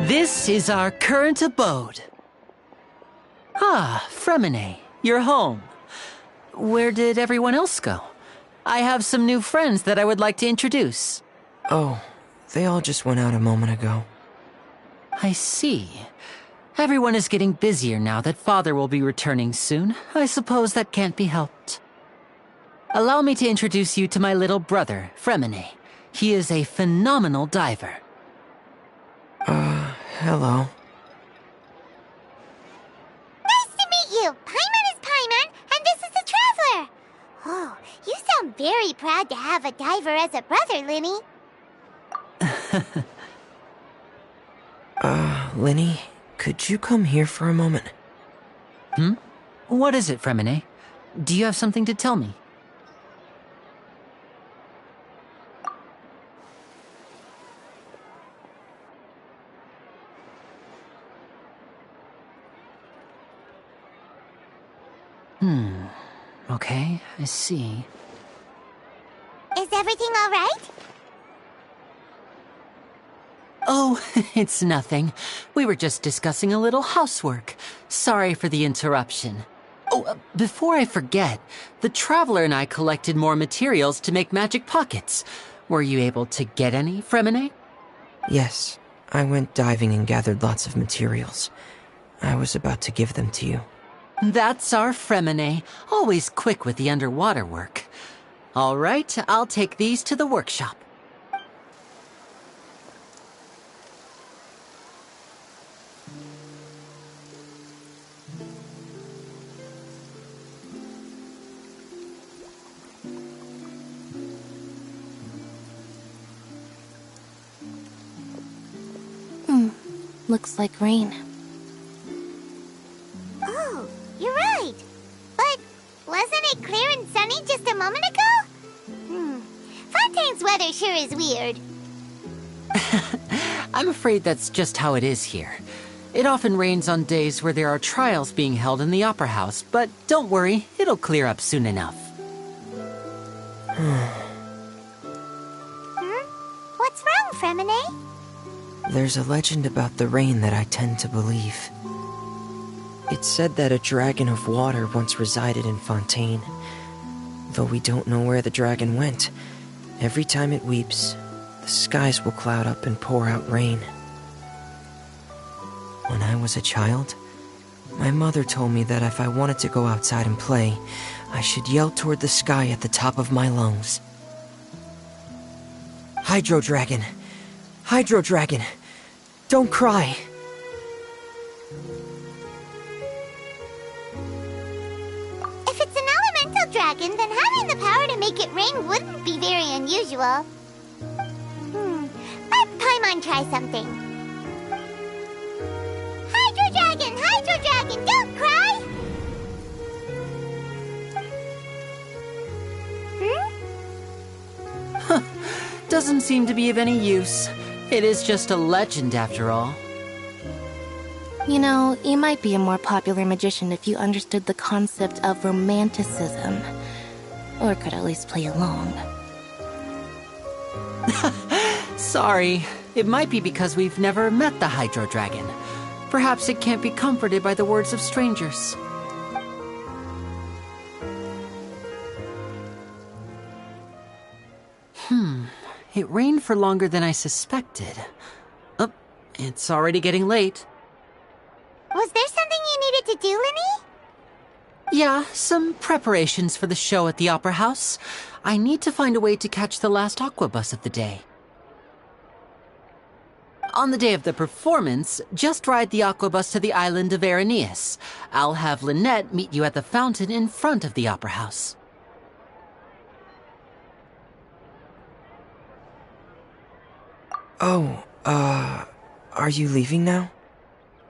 This is our current abode. Ah, Fremine, you're home. Where did everyone else go? I have some new friends that I would like to introduce. Oh, they all just went out a moment ago. I see. Everyone is getting busier now that Father will be returning soon. I suppose that can't be helped. Allow me to introduce you to my little brother, Fremine. He is a phenomenal diver. Hello. Nice to meet you. Paimon is Paimon, and this is the Traveler. Oh, you sound very proud to have a diver as a brother, Linny. Linny, could you come here for a moment? What is it, Fremine? Do you have something to tell me? Okay, I see. Is everything all right? Oh, it's nothing. We were just discussing a little housework. Sorry for the interruption. Oh, before I forget, the Traveler and I collected more materials to make magic pockets. Were you able to get any, Fremine? Yes, I went diving and gathered lots of materials. I was about to give them to you. That's our Fremine, always quick with the underwater work. All right, I'll take these to the workshop. Looks like rain. Oh, you're right. But wasn't it clear and sunny just a moment ago? Fontaine's weather sure is weird. I'm afraid that's just how it is here. It often rains on days where there are trials being held in the Opera House, but don't worry, it'll clear up soon enough. There's a legend about the rain that I tend to believe. It's said that a dragon of water once resided in Fontaine. Though we don't know where the dragon went, every time it weeps, the skies will cloud up and pour out rain. When I was a child, my mother told me that if I wanted to go outside and play, I should yell toward the sky at the top of my lungs. Hydro Dragon! Hydro Dragon! Don't cry! If it's an elemental dragon, then having the power to make it rain wouldn't be very unusual. Let Paimon try something. Hydro Dragon, don't cry! Doesn't seem to be of any use. It is just a legend after all. You know, you might be a more popular magician if you understood the concept of romanticism. Or could at least play along. Sorry. It might be because we've never met the Hydro Dragon. Perhaps it can't be comforted by the words of strangers. It rained for longer than I suspected. Oh, it's already getting late. Was there something you needed to do, Linny? Yeah, some preparations for the show at the Opera House. I need to find a way to catch the last aqua bus of the day. On the day of the performance, just ride the aqua bus to the island of Araneus. I'll have Lynette meet you at the fountain in front of the Opera House. Oh, are you leaving now?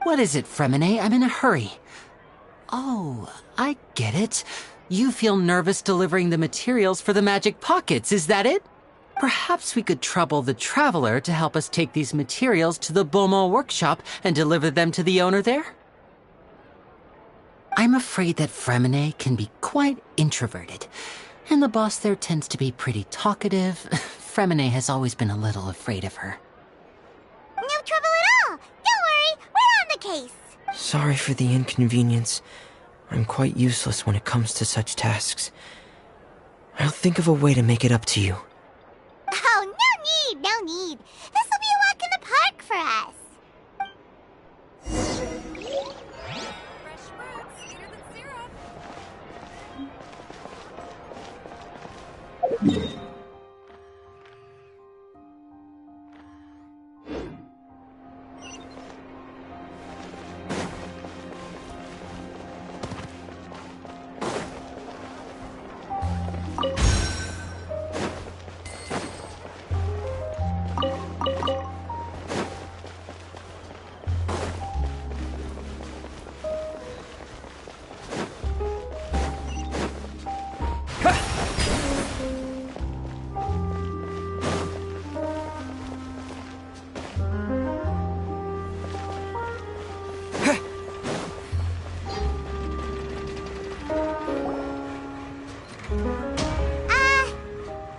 What is it, Fremine? I'm in a hurry. Oh, I get it. You feel nervous delivering the materials for the magic pockets, is that it? Perhaps we could trouble the Traveler to help us take these materials to the Beaumont workshop and deliver them to the owner there? I'm afraid that Fremine can be quite introverted, and the boss there tends to be pretty talkative. Fremine has always been a little afraid of her. No trouble at all! Don't worry, we're on the case! Sorry for the inconvenience. I'm quite useless when it comes to such tasks. I'll think of a way to make it up to you. Oh, no need. This will be a walk in the park for us.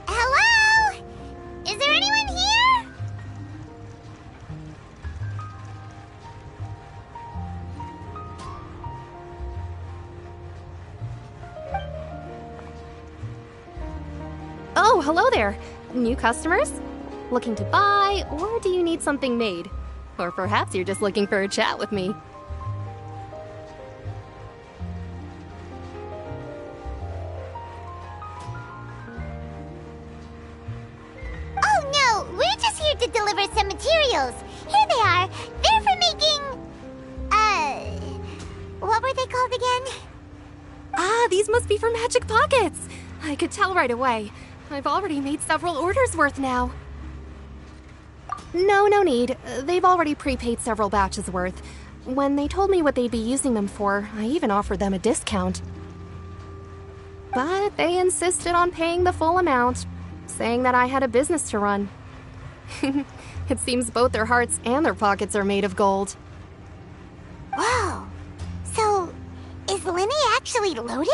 Hello? Is there anyone here? Oh, hello there. New customers? Looking to buy, or do you need something made? Or perhaps you're just looking for a chat with me. Oh no, we're just here to deliver some materials. Here they are. They're for making... what were they called again? Ah, these must be for magic pockets. I could tell right away. I've already made several orders worth now. No need. They've already prepaid several batches worth. When they told me what they'd be using them for, I even offered them a discount. But they insisted on paying the full amount, saying that I had a business to run. It seems both their hearts and their pockets are made of gold. Whoa. So, is Linny actually loaded?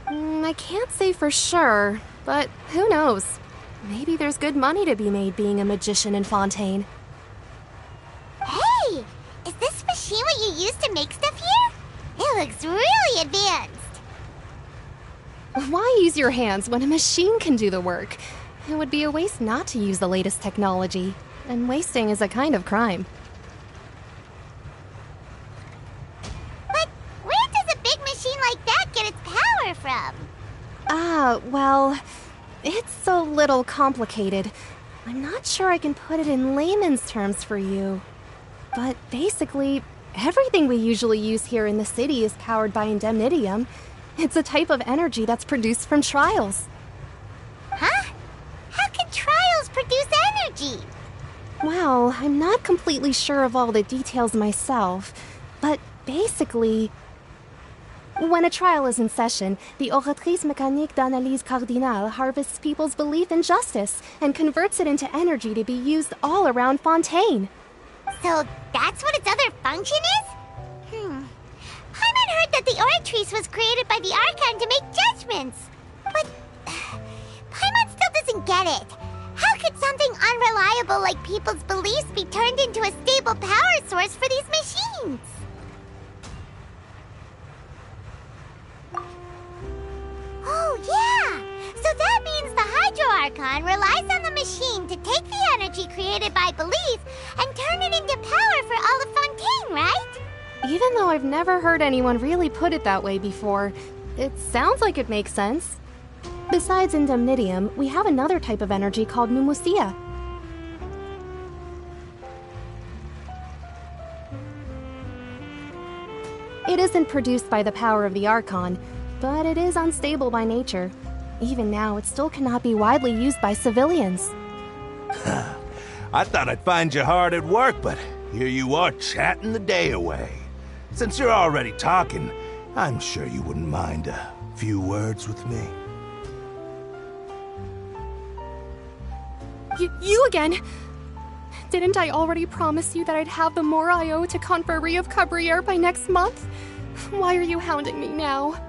I can't say for sure, but who knows? Maybe there's good money to be made being a magician in Fontaine. used to make stuff here? It looks really advanced. Why use your hands when a machine can do the work? It would be a waste not to use the latest technology, and wasting is a kind of crime. But where does a big machine like that get its power from? Well, it's a little complicated. I'm not sure I can put it in layman's terms for you. But basically, everything we usually use here in the city is powered by indemnitium. It's a type of energy that's produced from trials. Huh? How can trials produce energy? Well, I'm not completely sure of all the details myself, but basically, when a trial is in session, the Oratrice Mécanique d'Analyse Cardinale harvests people's belief in justice and converts it into energy to be used all around Fontaine. So that's what its other function is? Paimon heard that the Oratrice was created by the Archon to make judgments. But Paimon still doesn't get it. How could something unreliable like people's beliefs be turned into a stable power source for these machines? Oh, yeah! So that means the Hydro Archon relies on the machine to take the energy created by belief and turn it into power for all of Fontaine, right? Even though I've never heard anyone really put it that way before, it sounds like it makes sense. Besides indemnitium, we have another type of energy called pneumosia. It isn't produced by the power of the Archon, but it is unstable by nature. Even now, it still cannot be widely used by civilians. I thought I'd find you hard at work, but here you are chatting the day away. Since you're already talking, I'm sure you wouldn't mind a few words with me. You again? Didn't I already promise you that I'd have the more I owe to Confrérie of Cabriere by next month? Why are you hounding me now?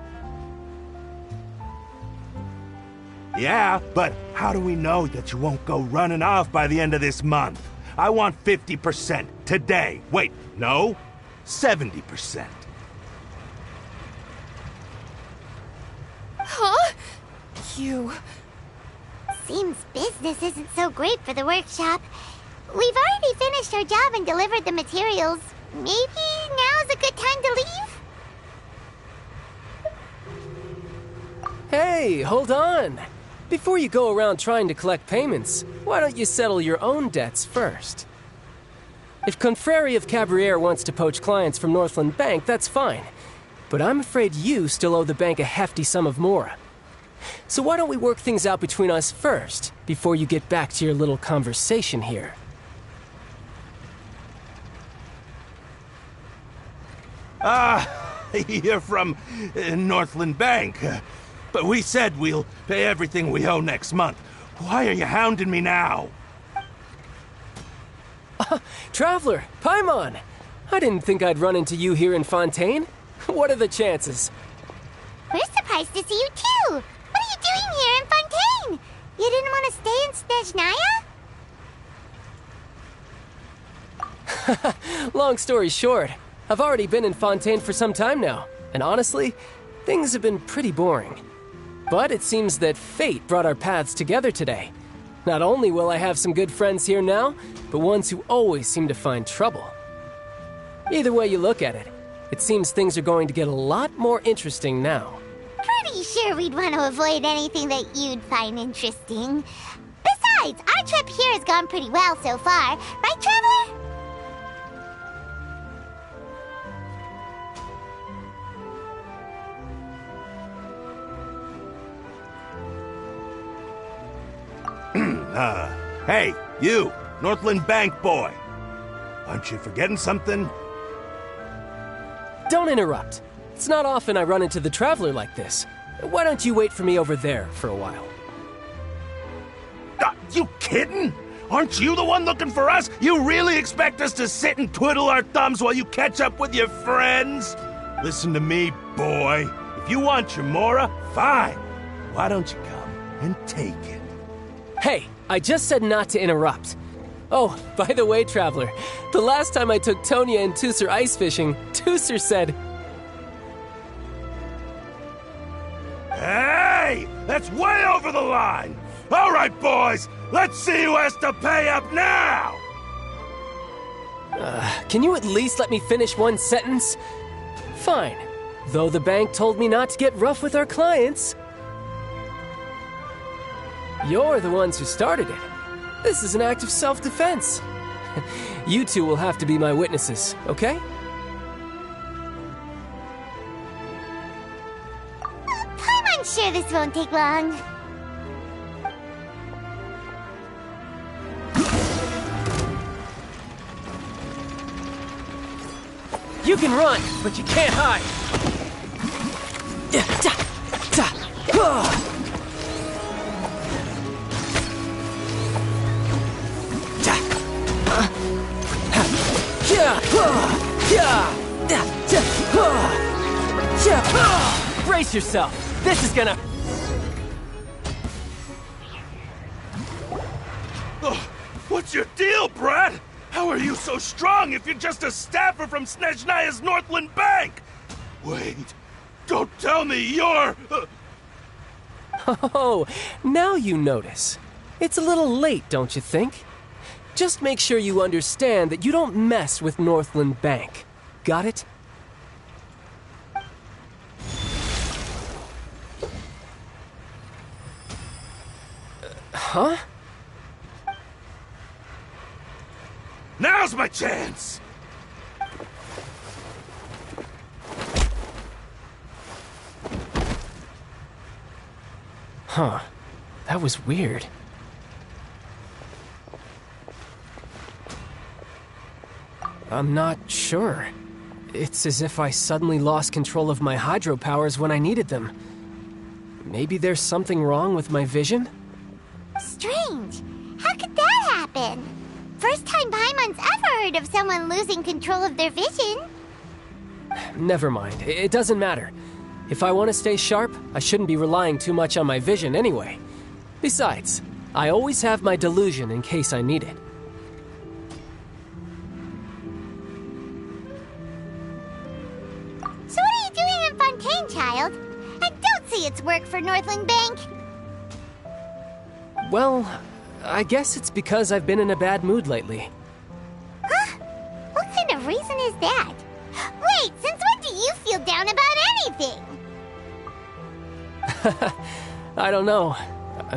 Yeah, but how do we know that you won't go running off by the end of this month? I want 50% today. Wait, no, 70%. Huh? You... Seems business isn't so great for the workshop. We've already finished our job and delivered the materials. Maybe now's a good time to leave? Hey, hold on! Before you go around trying to collect payments, why don't you settle your own debts first? If Confrérie of Cabriere wants to poach clients from Northland Bank, that's fine. But I'm afraid you still owe the bank a hefty sum of mora. So why don't we work things out between us first, before you get back to your little conversation here? You're from Northland Bank. But we said we'll pay everything we owe next month. Why are you hounding me now? Traveler, Paimon! I didn't think I'd run into you here in Fontaine. What are the chances? We're surprised to see you too! What are you doing here in Fontaine? You didn't want to stay in Snezhnaya? Long story short, I've already been in Fontaine for some time now, and honestly, things have been pretty boring. But it seems that fate brought our paths together today. Not only will I have some good friends here now, but ones who always seem to find trouble. Either way you look at it, it seems things are going to get a lot more interesting now. Pretty sure we'd want to avoid anything that you'd find interesting. Besides, our trip here has gone pretty well so far, right, Traveler? Hey, you, Northland Bank boy. Aren't you forgetting something? Don't interrupt. It's not often I run into the Traveler like this. Why don't you wait for me over there for a while? You kidding? Aren't you the one looking for us? You really expect us to sit and twiddle our thumbs while you catch up with your friends? Listen to me, boy. If you want your mora, fine. Why don't you come and take it? Hey, I just said not to interrupt. Oh, by the way, Traveler, the last time I took Tonya and Tusser ice fishing, producer said. Hey! That's way over the line! All right, boys, let's see who has to pay up now! Can you at least let me finish one sentence? Fine. Though the bank told me not to get rough with our clients. You're the ones who started it. This is an act of self-defense. You two will have to be my witnesses, okay? I'm sure this won't take long. You can run, but you can't hide. Brace yourself. This is gonna... Oh, what's your deal, Brad? How are you so strong if you're just a staffer from Snezhnaya's Northland Bank? Wait, don't tell me you're... Oh, now you notice. It's a little late, don't you think? Just make sure you understand that you don't mess with Northland Bank. Got it? Huh? Now's my chance! Huh. That was weird. I'm not sure. It's as if I suddenly lost control of my hydro powers when I needed them. Maybe there's something wrong with my vision? Strange. How could that happen? First time Paimon's ever heard of someone losing control of their vision. Never mind. It doesn't matter. If I want to stay sharp, I shouldn't be relying too much on my vision anyway. Besides, I always have my delusion in case I need it. So what are you doing in Fontaine, child? I don't see its work for Northland Bank. Well, I guess it's because I've been in a bad mood lately. Huh? What kind of reason is that? Wait, since when do you feel down about anything? I don't know.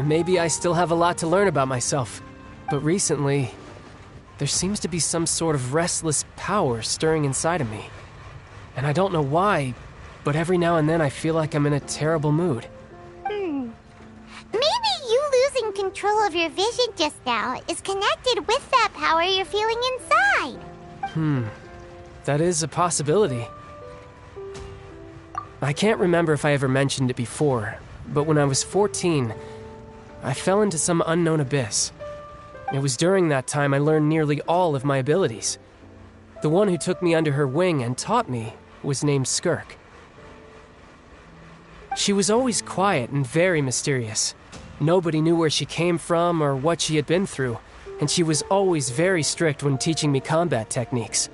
Maybe I still have a lot to learn about myself. But recently, there seems to be some sort of restless power stirring inside of me. And I don't know why, but every now and then I feel like I'm in a terrible mood. Maybe you losing control of your vision just now is connected with that power you're feeling inside. That is a possibility. I can't remember if I ever mentioned it before, but when I was 14, I fell into some unknown abyss. It was during that time I learned nearly all of my abilities. The one who took me under her wing and taught me was named Skirk. She was always quiet and very mysterious. Nobody knew where she came from or what she had been through, and she was always very strict when teaching me combat techniques.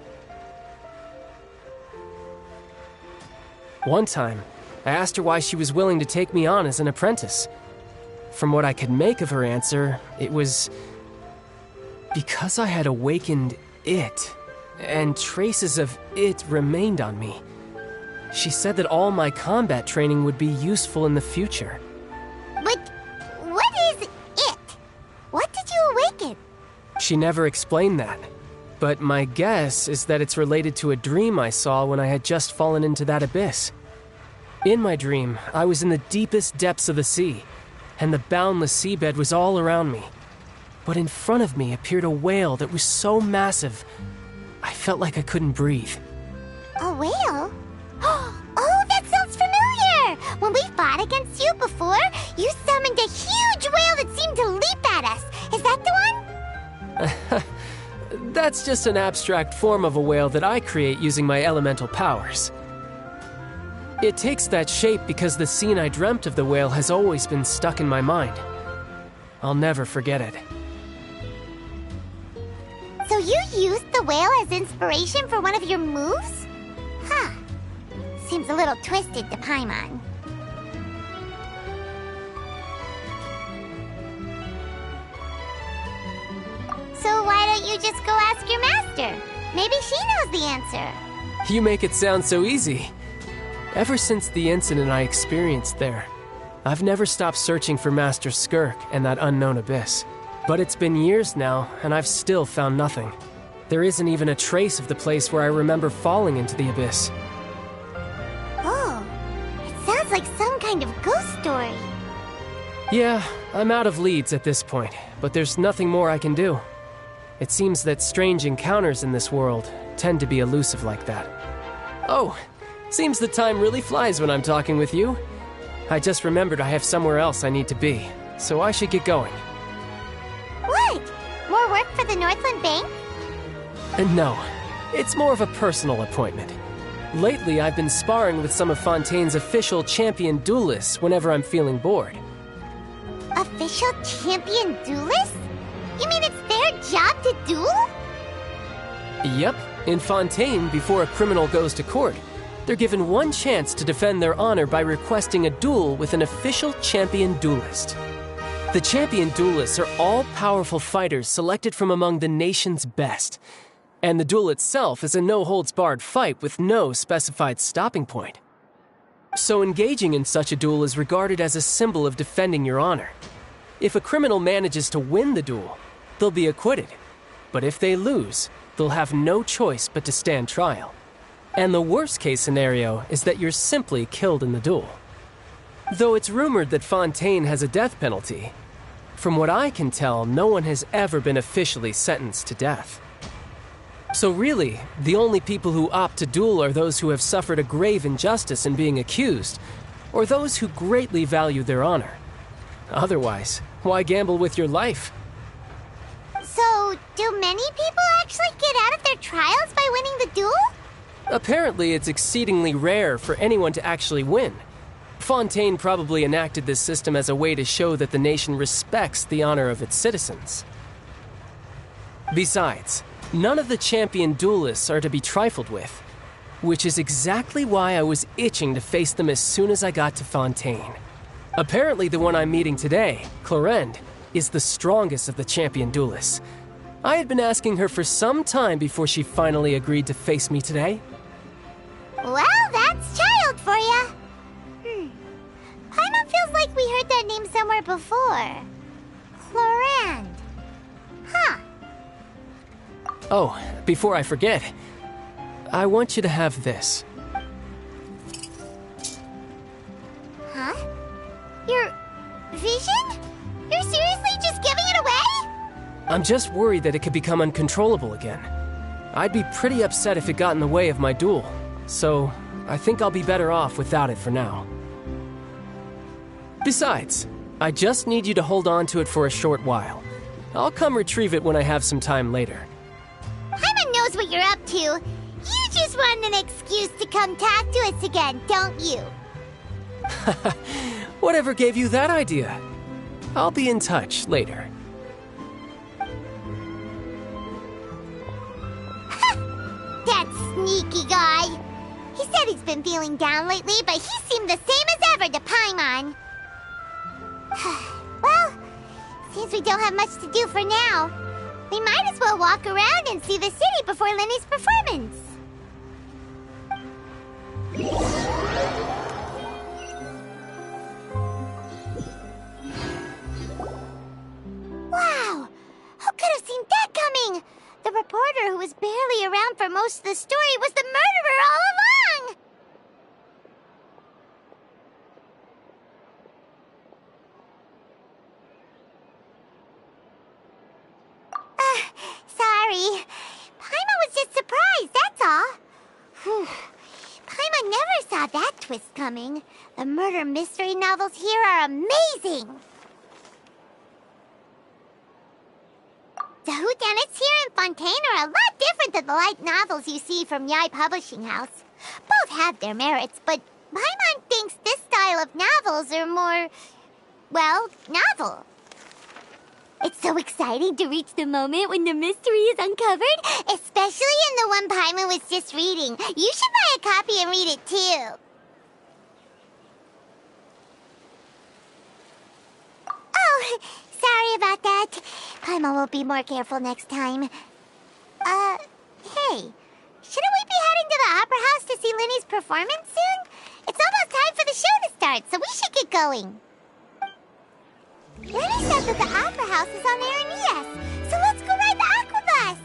One time, I asked her why she was willing to take me on as an apprentice. From what I could make of her answer, it was because I had awakened it, and traces of it remained on me. She said that all my combat training would be useful in the future. But what is it? What did you awaken? She never explained that, but my guess is that it's related to a dream I saw when I had just fallen into that abyss. In my dream, I was in the deepest depths of the sea, and the boundless seabed was all around me. But in front of me appeared a whale that was so massive, I felt like I couldn't breathe. A whale? Oh, that sounds familiar! When we fought against you before, you summoned a huge whale that seemed to leap at us. Is that the one? That's just an abstract form of a whale that I create using my elemental powers. It takes that shape because the scene I dreamt of the whale has always been stuck in my mind. I'll never forget it. So you used the whale as inspiration for one of your moves? seems a little twisted to Paimon. So why don't you just go ask your master? Maybe she knows the answer. You make it sound so easy. Ever since the incident I experienced there, I've never stopped searching for Master Skirk and that unknown abyss. But it's been years now, and I've still found nothing. There isn't even a trace of the place where I remember falling into the abyss. Oh, it sounds like some kind of ghost story. Yeah, I'm out of leads at this point, but there's nothing more I can do. It seems that strange encounters in this world tend to be elusive like that. Oh, seems the time really flies when I'm talking with you. I just remembered I have somewhere else I need to be, so I should get going. What? More work for the Northland Bank? No, it's more of a personal appointment. Lately, I've been sparring with some of Fontaine's official champion duelists whenever I'm feeling bored. Official champion duelists? You mean it's their job to duel? Yep, in Fontaine, before a criminal goes to court, they're given one chance to defend their honor by requesting a duel with an official champion duelist. The champion duelists are all-powerful fighters selected from among the nation's best. And the duel itself is a no-holds-barred fight with no specified stopping point. So engaging in such a duel is regarded as a symbol of defending your honor. If a criminal manages to win the duel, they'll be acquitted. But if they lose, they'll have no choice but to stand trial. And the worst-case scenario is that you're simply killed in the duel. Though it's rumored that Fontaine has a death penalty, from what I can tell, no one has ever been officially sentenced to death. So really, the only people who opt to duel are those who have suffered a grave injustice in being accused, or those who greatly value their honor. Otherwise, why gamble with your life? So, do many people actually get out of their trials by winning the duel? Apparently, it's exceedingly rare for anyone to actually win. Fontaine probably enacted this system as a way to show that the nation respects the honor of its citizens. Besides, none of the champion duelists are to be trifled with, which is exactly why I was itching to face them as soon as I got to Fontaine. Apparently, the one I'm meeting today, Clorinde, is the strongest of the champion duelists. I had been asking her for some time before she finally agreed to face me today. Well, that's child for ya. Paimon feels like we heard that name somewhere before. Clorinde. Huh. Oh, before I forget, I want you to have this. Huh? Your vision? You're seriously just giving it away? I'm just worried that it could become uncontrollable again. I'd be pretty upset if it got in the way of my duel, so I think I'll be better off without it for now. Besides, I just need you to hold on to it for a short while. I'll come retrieve it when I have some time later. Paimon knows what you're up to. You just want an excuse to come talk to us again, don't you? Whatever gave you that idea? I'll be in touch later. That sneaky guy. He said he's been feeling down lately, but he seemed the same as ever to Paimon. Well, since we don't have much to do for now, we might as well walk around and see the city before Lenny's performance. Wow! Who could have seen that coming? The reporter who was barely around for most of the story was the murderer all along! Sorry. Paimon was just surprised, that's all. Whew. Paimon never saw that twist coming. The murder mystery novels here are amazing. The whodunits here in Fontaine are a lot different than the light novels you see from Yai Publishing House. Both have their merits, but Paimon thinks this style of novels are more, well, novel. It's so exciting to reach the moment when the mystery is uncovered, especially in the one Paimon was just reading. You should buy a copy and read it too. Oh, sorry about that. Paimon will be more careful next time. Hey, shouldn't we be heading to the Opera House to see Linny's performance soon? It's almost time for the show to start, so we should get going. Lenny said that the Opera House is on Aranias, so let's go ride the aquabus!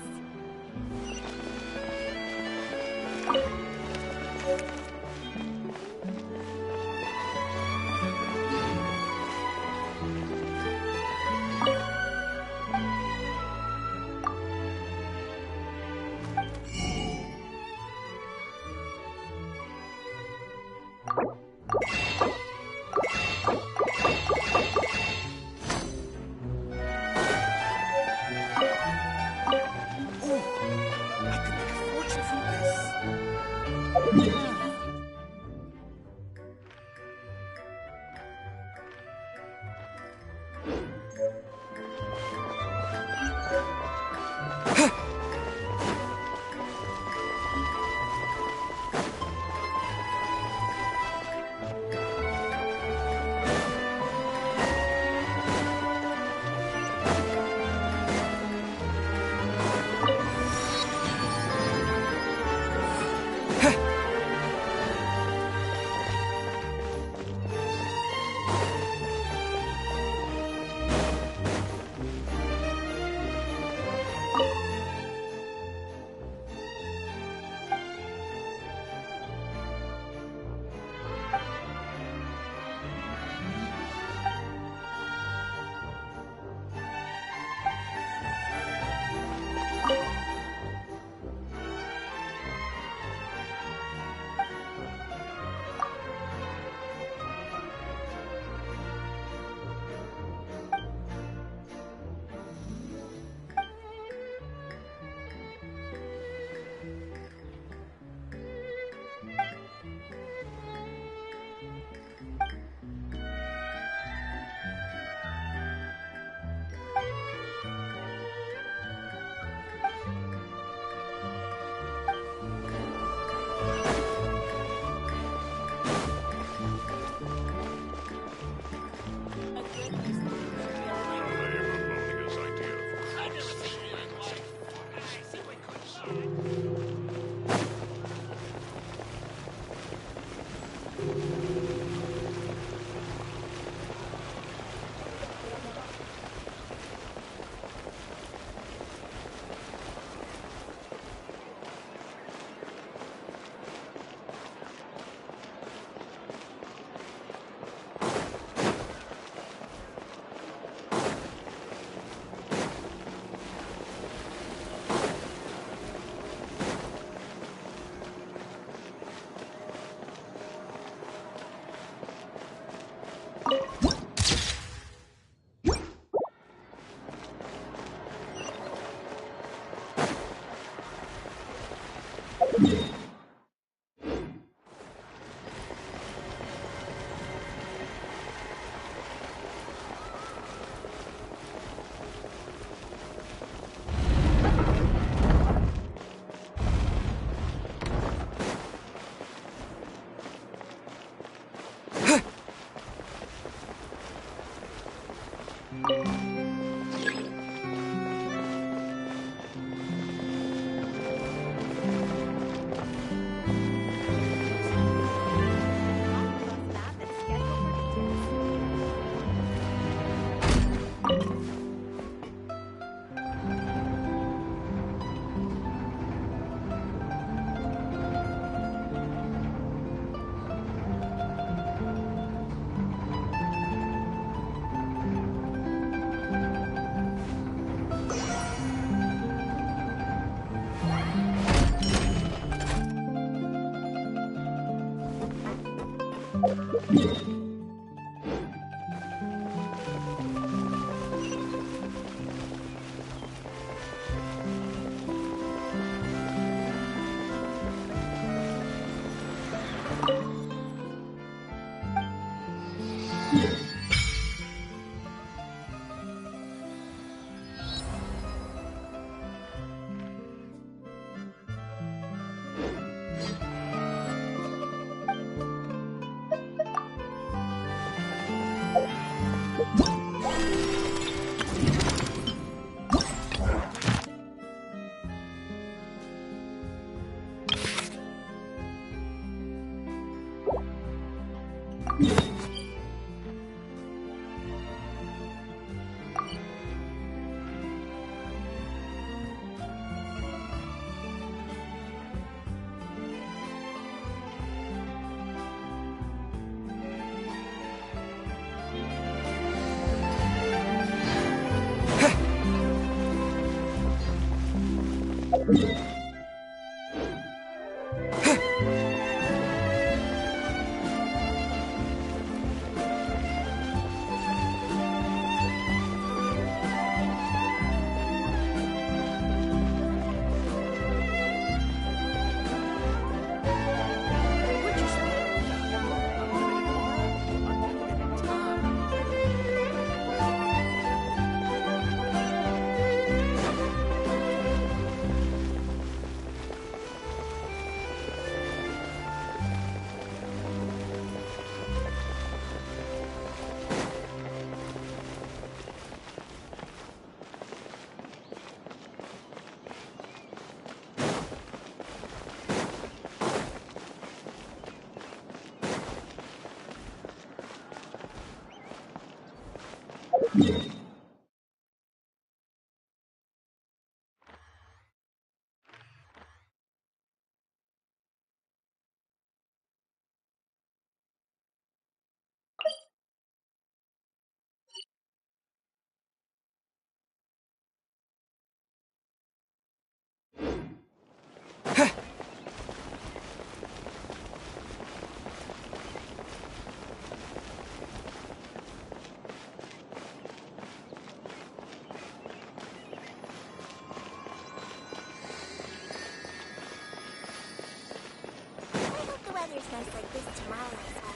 weather's nice like this tomorrow as well.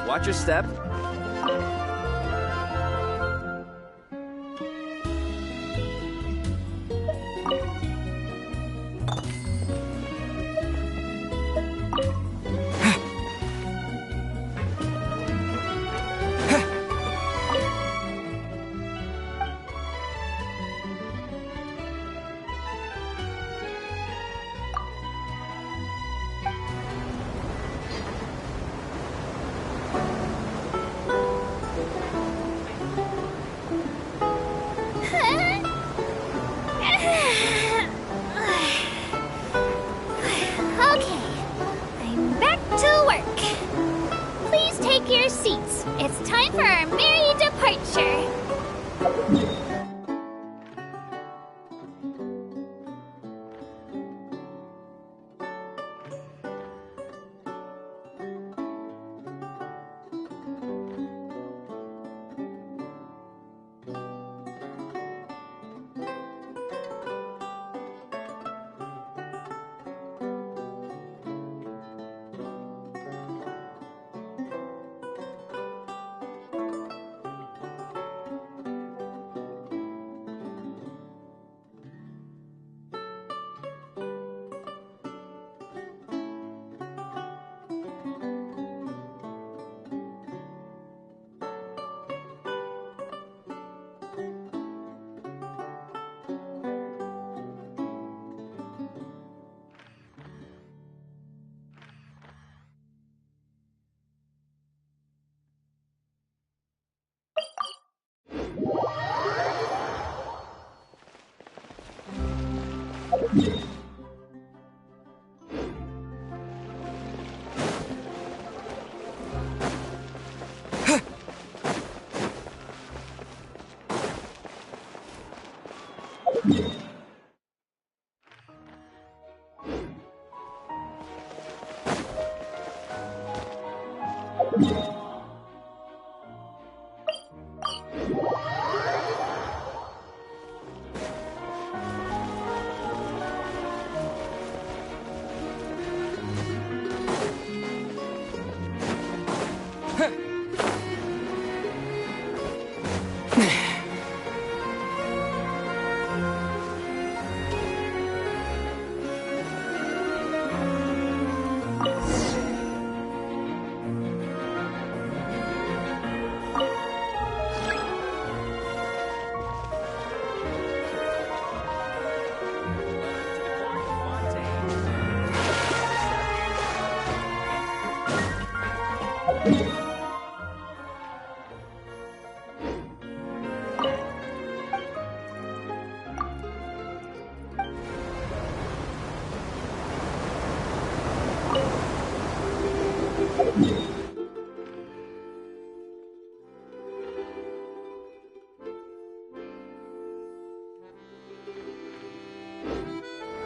Watch your step.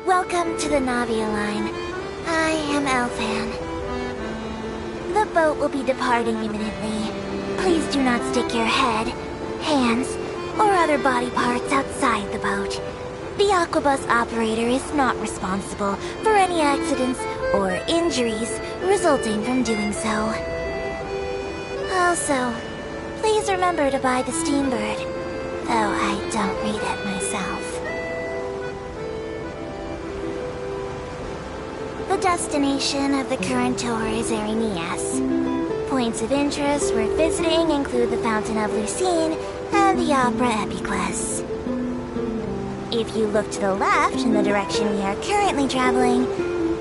Welcome to the Navia line. I am Elfan. The boat will be departing imminently. Please do not stick your head, hands, or other body parts outside the boat. The Aquabus operator is not responsible for any accidents or injuries resulting from doing so. Also, please remember to buy the Steambird, though I don't read it myself. The destination of the current tour is Erinias. Points of interest worth visiting include the Fountain of Lucine and the Opera Epiclese. If you look to the left in the direction we are currently traveling,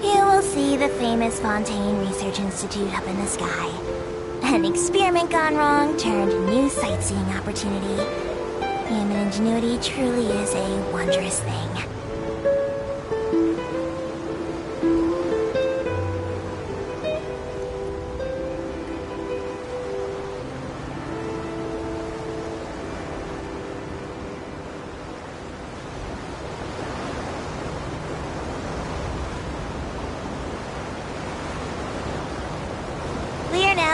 you will see the famous Fontaine Research Institute up in the sky. An experiment gone wrong turned new sightseeing opportunity. Human ingenuity truly is a wondrous thing.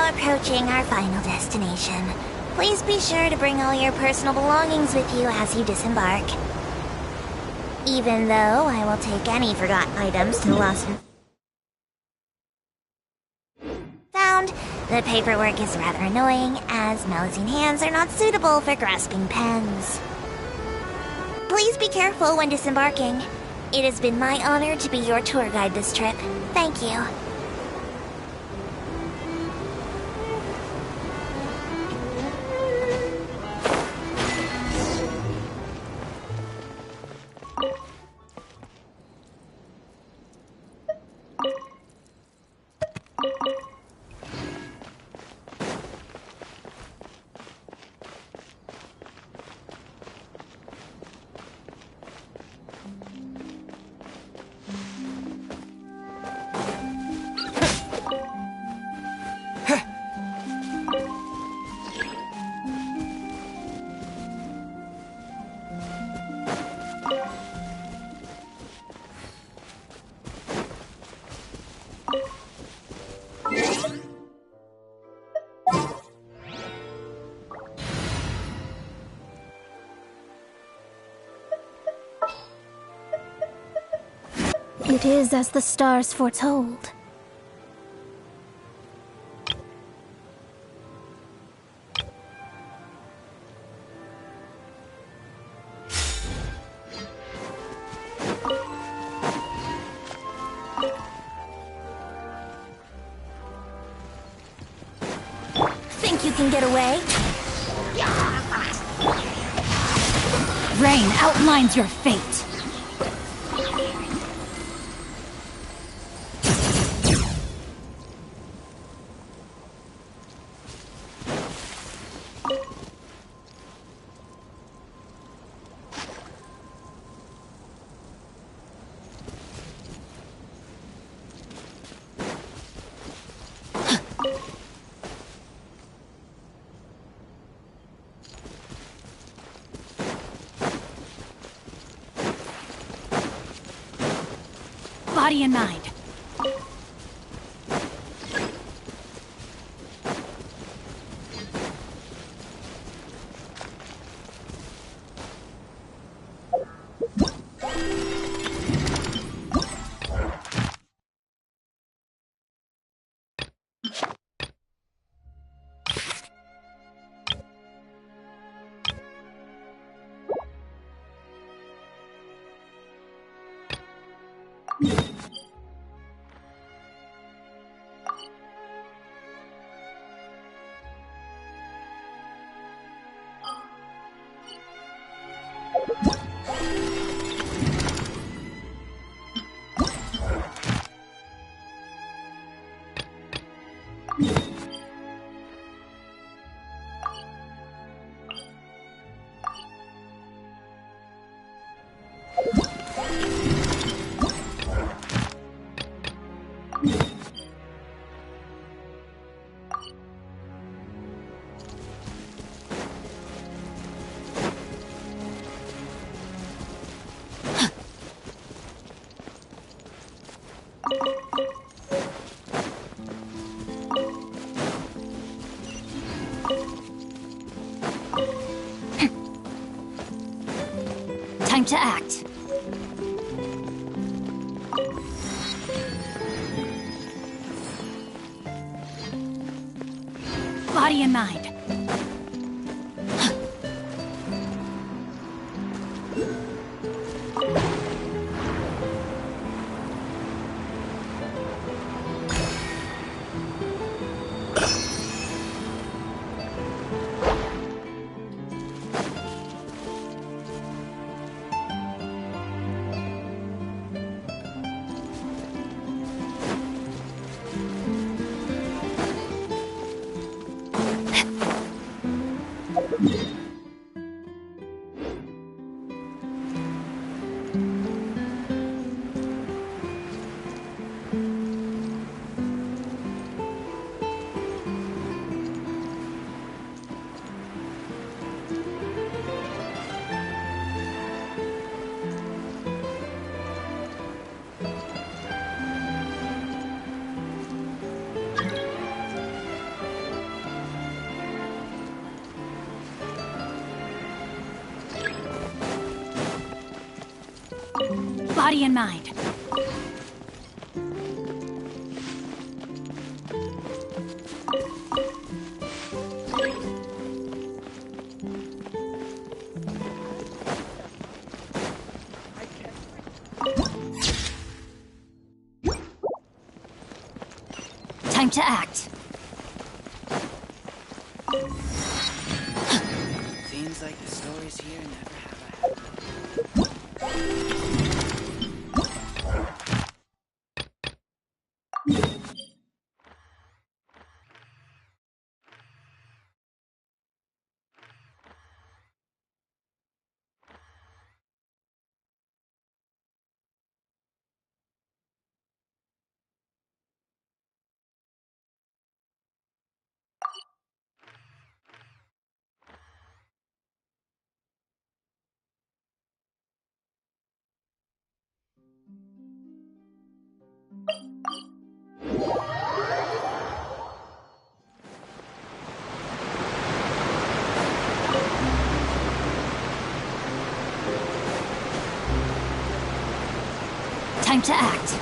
Approaching our final destination. Please be sure to bring all your personal belongings with you as you disembark. Even though I will take any forgotten items to the lost and found, the paperwork is rather annoying, as Melusine hands are not suitable for grasping pens. Please be careful when disembarking. It has been my honor to be your tour guide this trip. Thank you. It is as the stars foretold. Think you can get away? Rain outlines your fate. Body and mind. Time to act. Body and mind. Body and mind. Time to act. Seems like the stories here never have a happy ending. Time to act.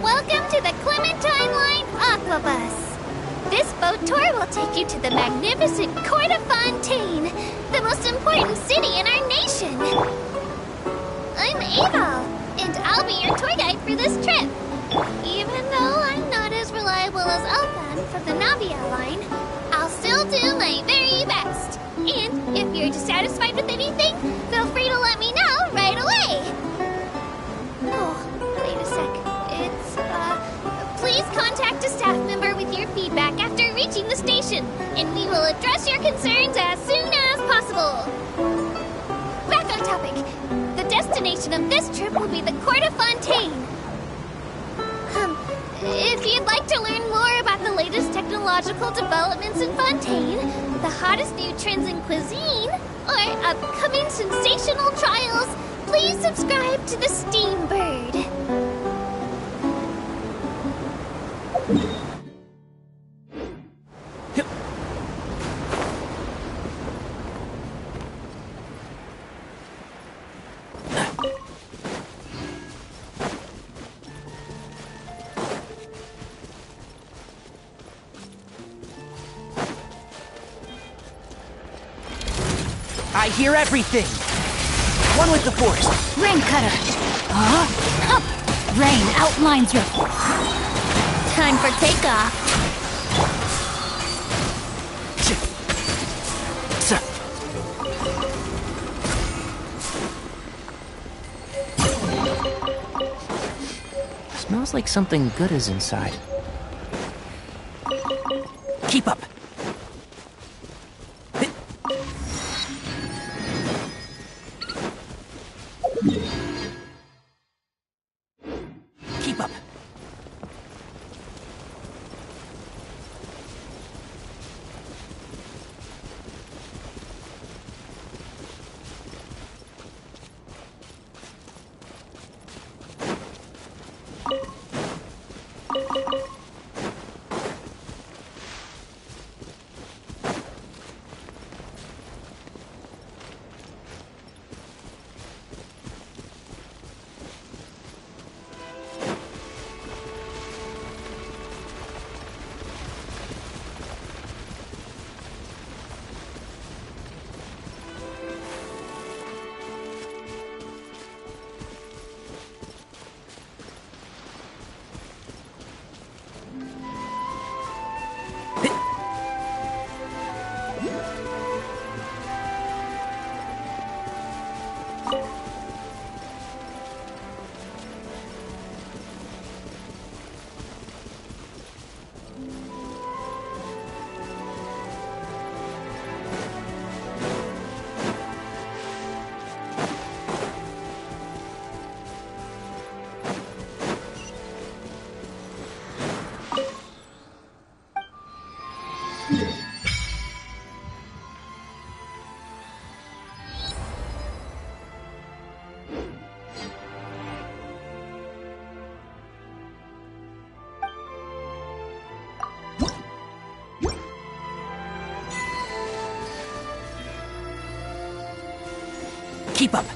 Welcome to the Clementine Line Aquabus. This boat tour will take you to the magnificent Court of Fontaine, the most important city in our nation. I'm Ava, and I'll be your tour guide for this trip. Even though I'm not as reliable as Elfan from the Navia line, I'll still do my very best. And if you're dissatisfied with anything, feel free to let me know right away. Oh, wait a sec. Please contact a staff member with your feedback after reaching the station, and we will address your concerns as soon as possible. Back on topic. The destination of this trip will be the Court of Fontaine. If you'd like to learn more about the latest technological developments in Fontaine, the hottest new trends in cuisine, or upcoming sensational trials, please subscribe to the Steam Bird. I hear everything! One with the force! Rain cutter! Rain outlines your... Time for takeoff. Smells like something good is inside. Keep up! Keep up! Keep up.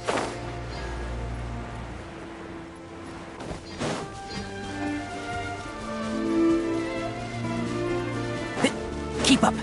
Keep up.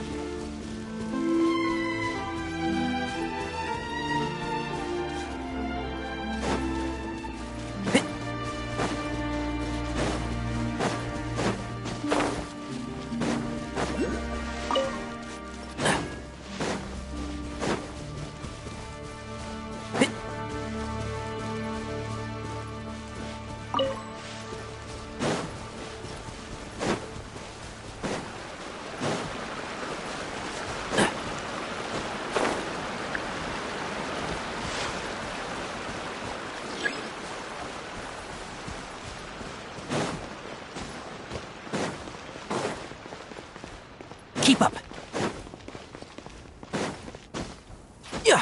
Keep up. Yeah.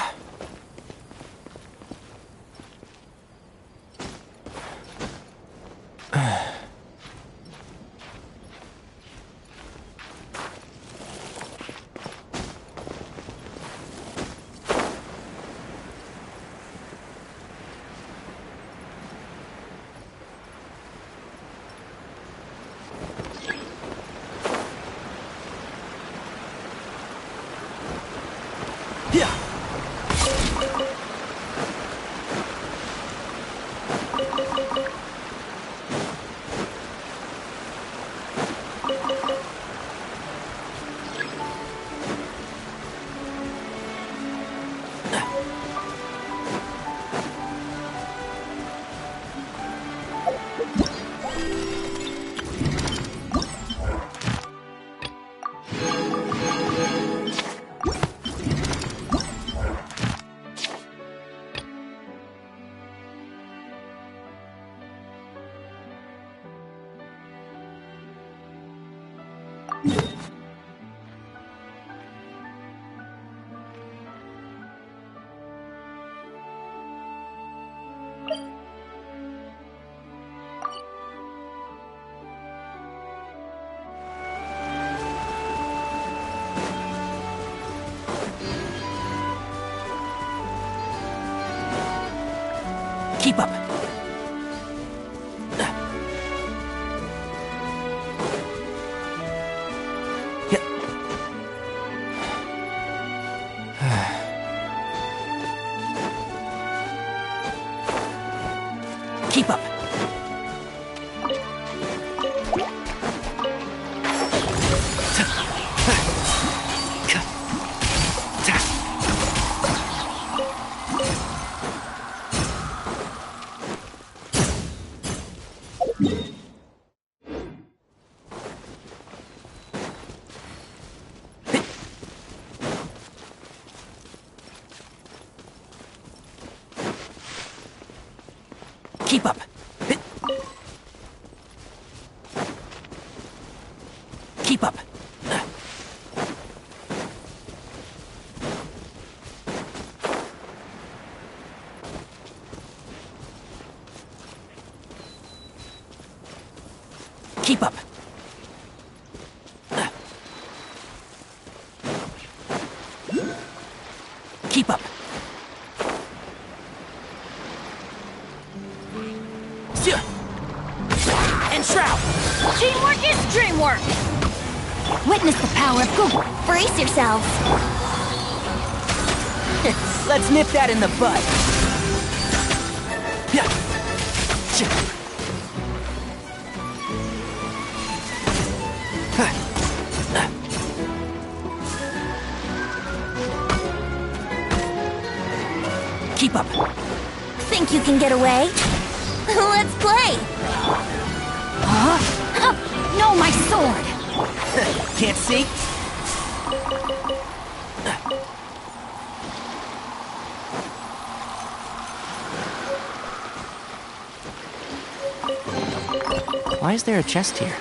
Keep up. Keep up. Keep up. Keep up. Keep up. Keep up. And shroud. Teamwork is dreamwork! Witness the power of Google. Brace yourselves. Let's nip that in the bud. Keep up. Think you can get away? Let's play. Huh? No, my sword! Can't see? Why is there a chest here?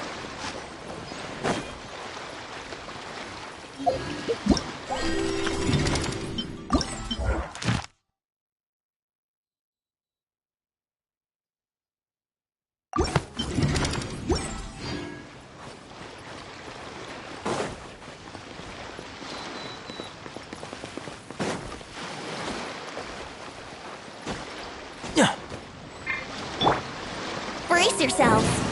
Brace yourselves!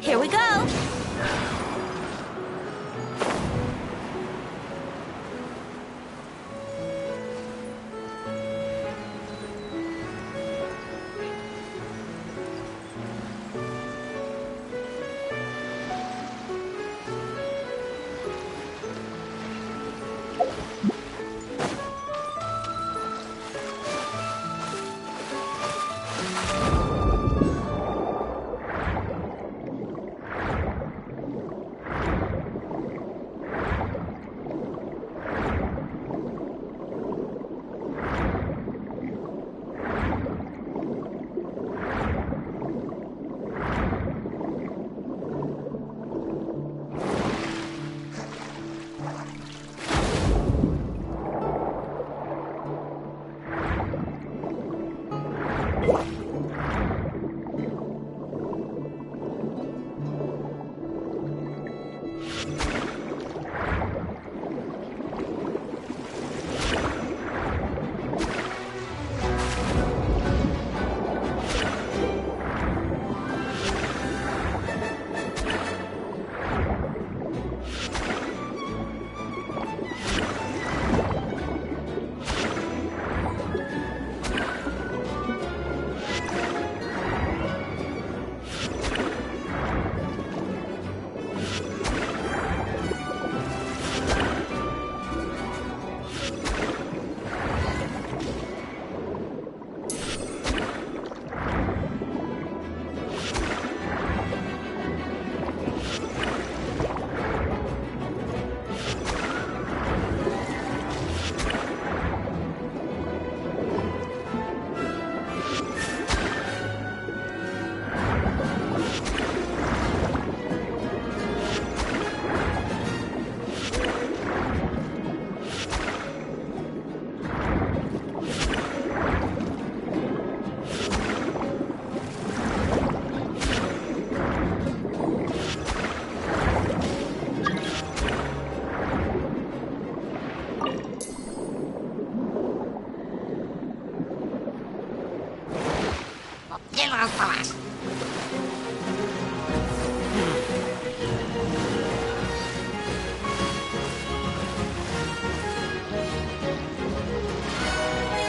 Here we go!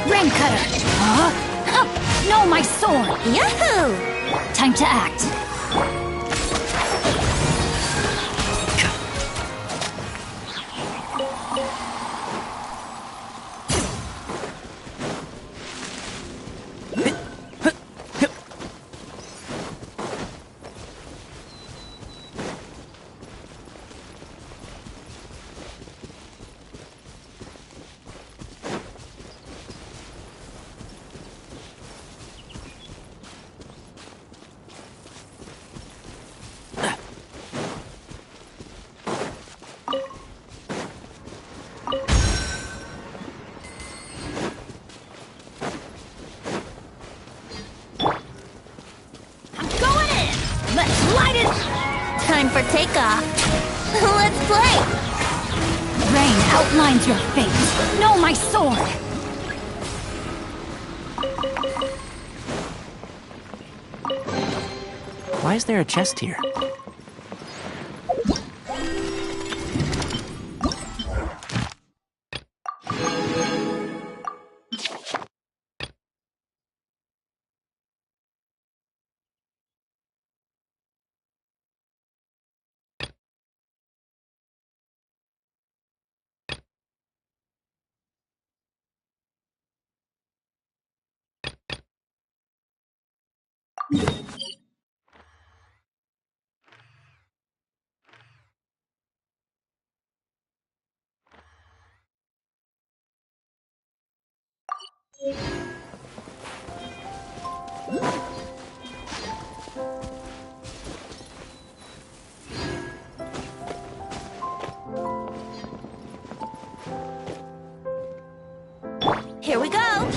Rain cutter! Huh? Huh! No, my sword! Yahoo! Time to act. Light it! Time for takeoff. Let's play! Rain outlines your fate. No, my sword! Why is there a chest here? Here we go!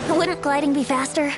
Wouldn't gliding be faster?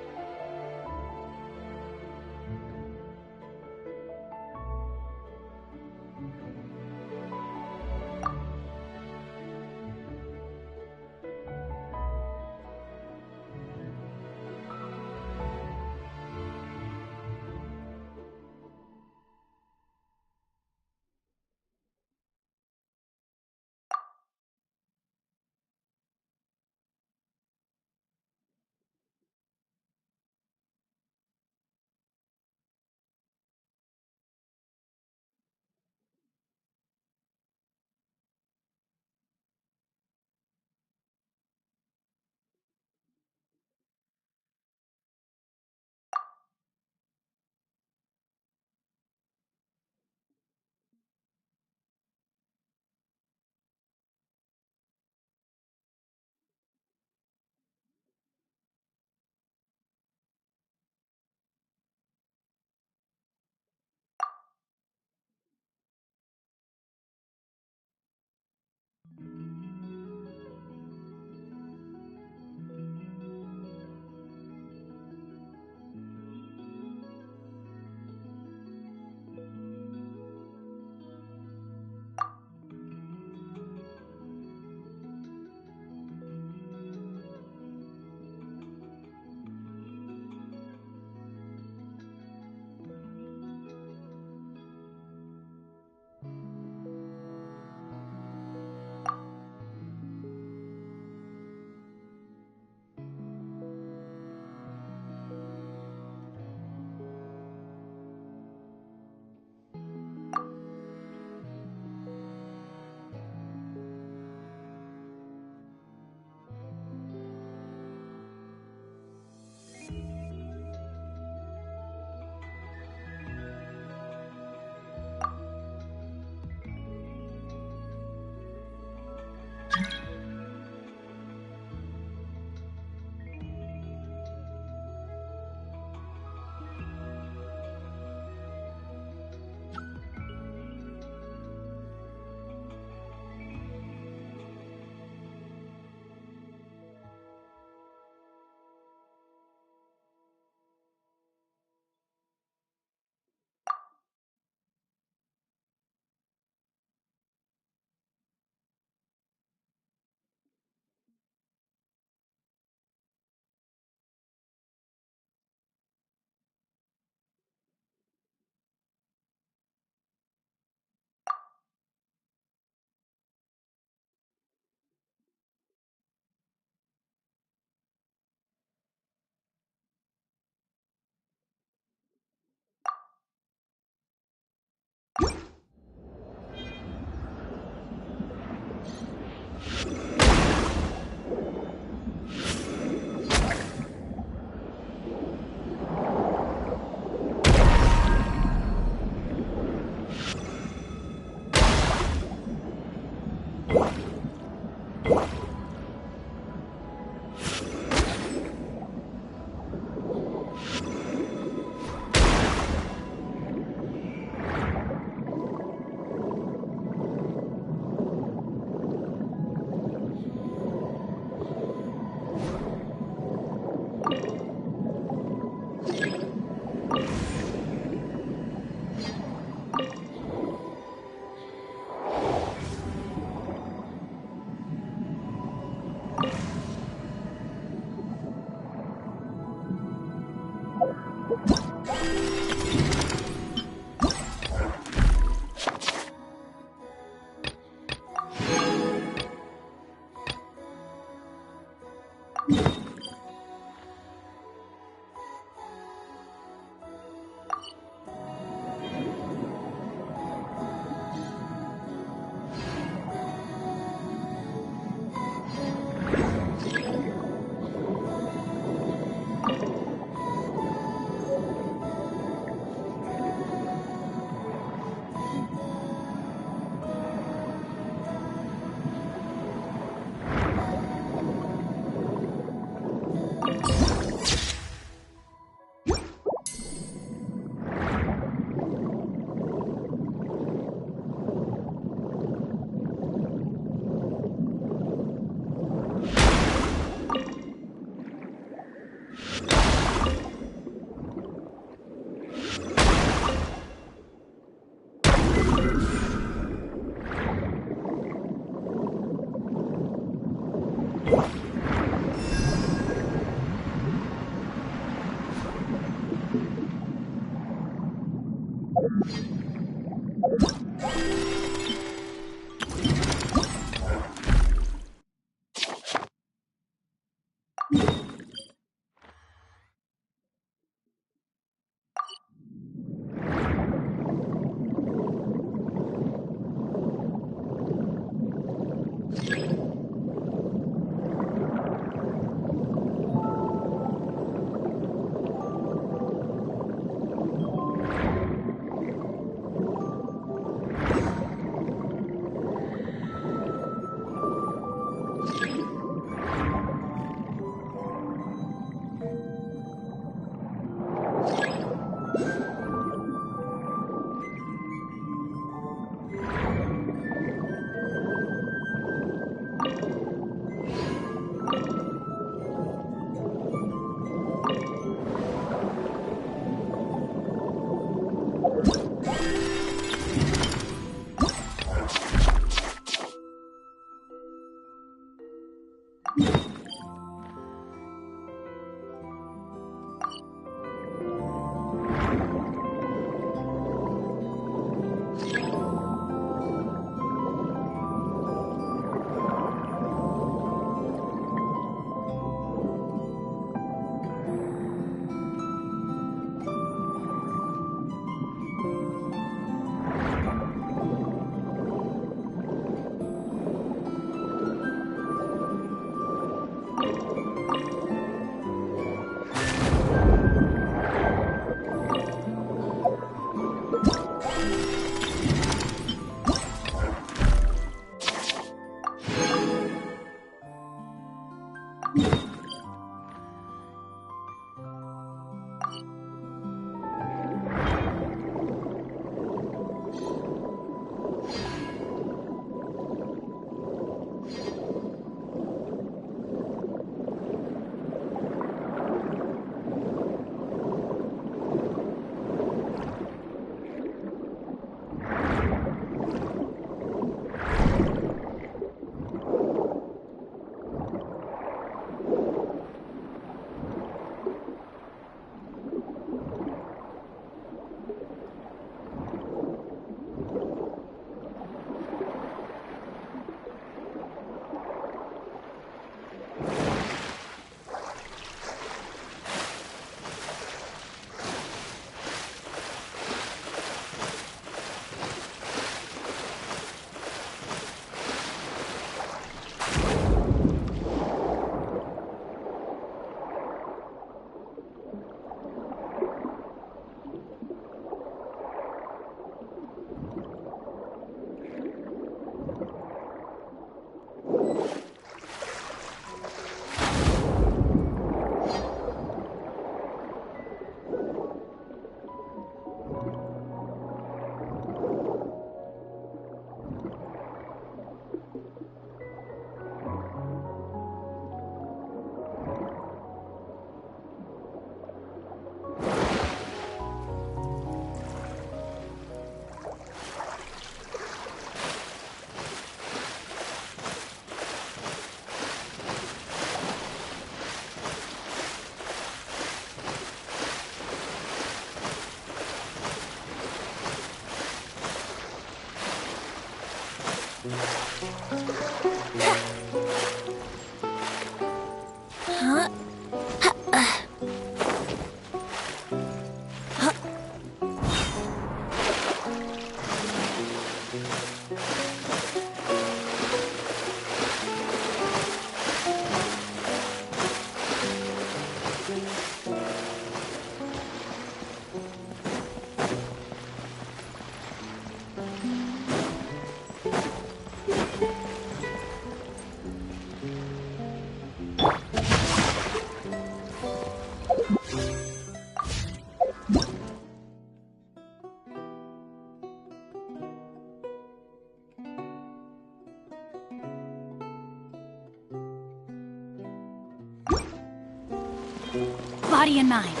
Body and mind.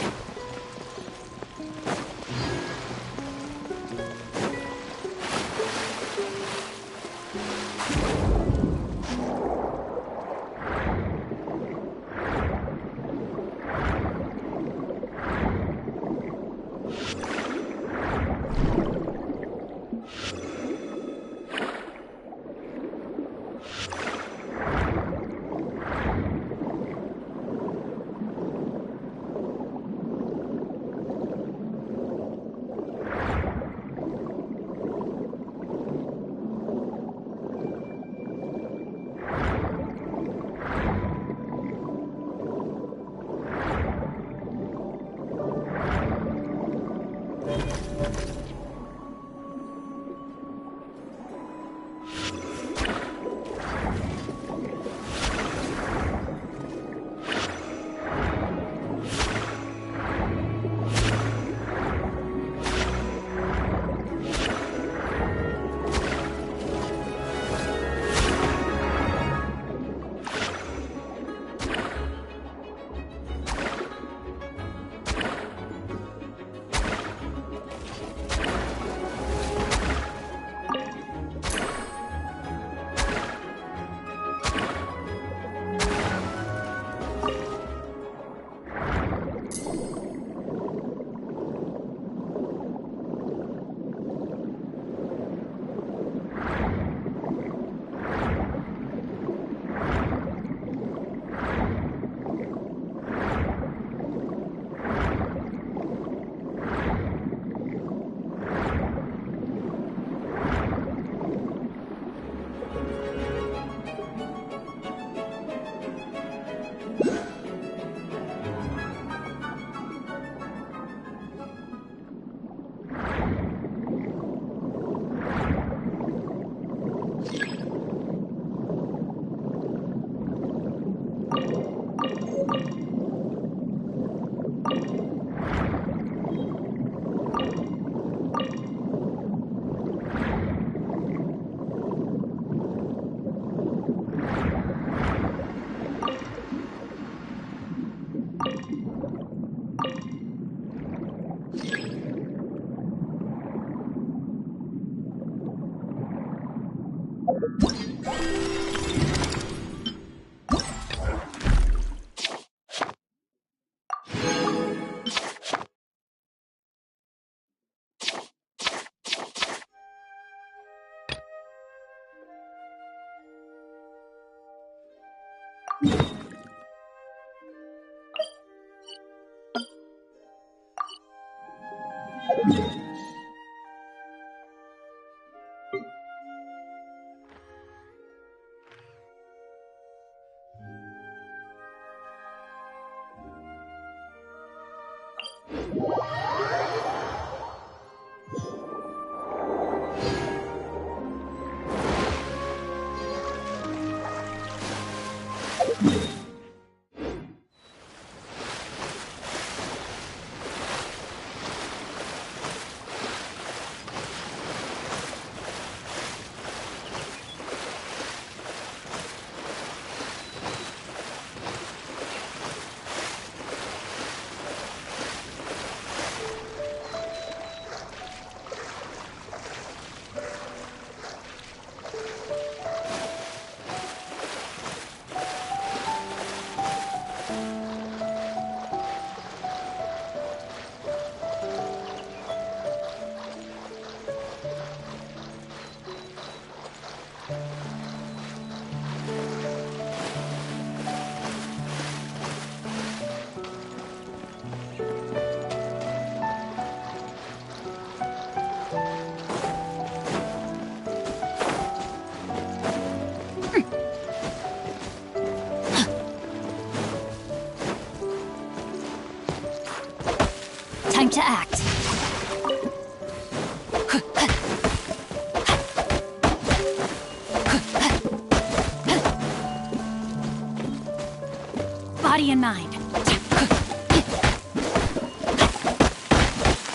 body and mind.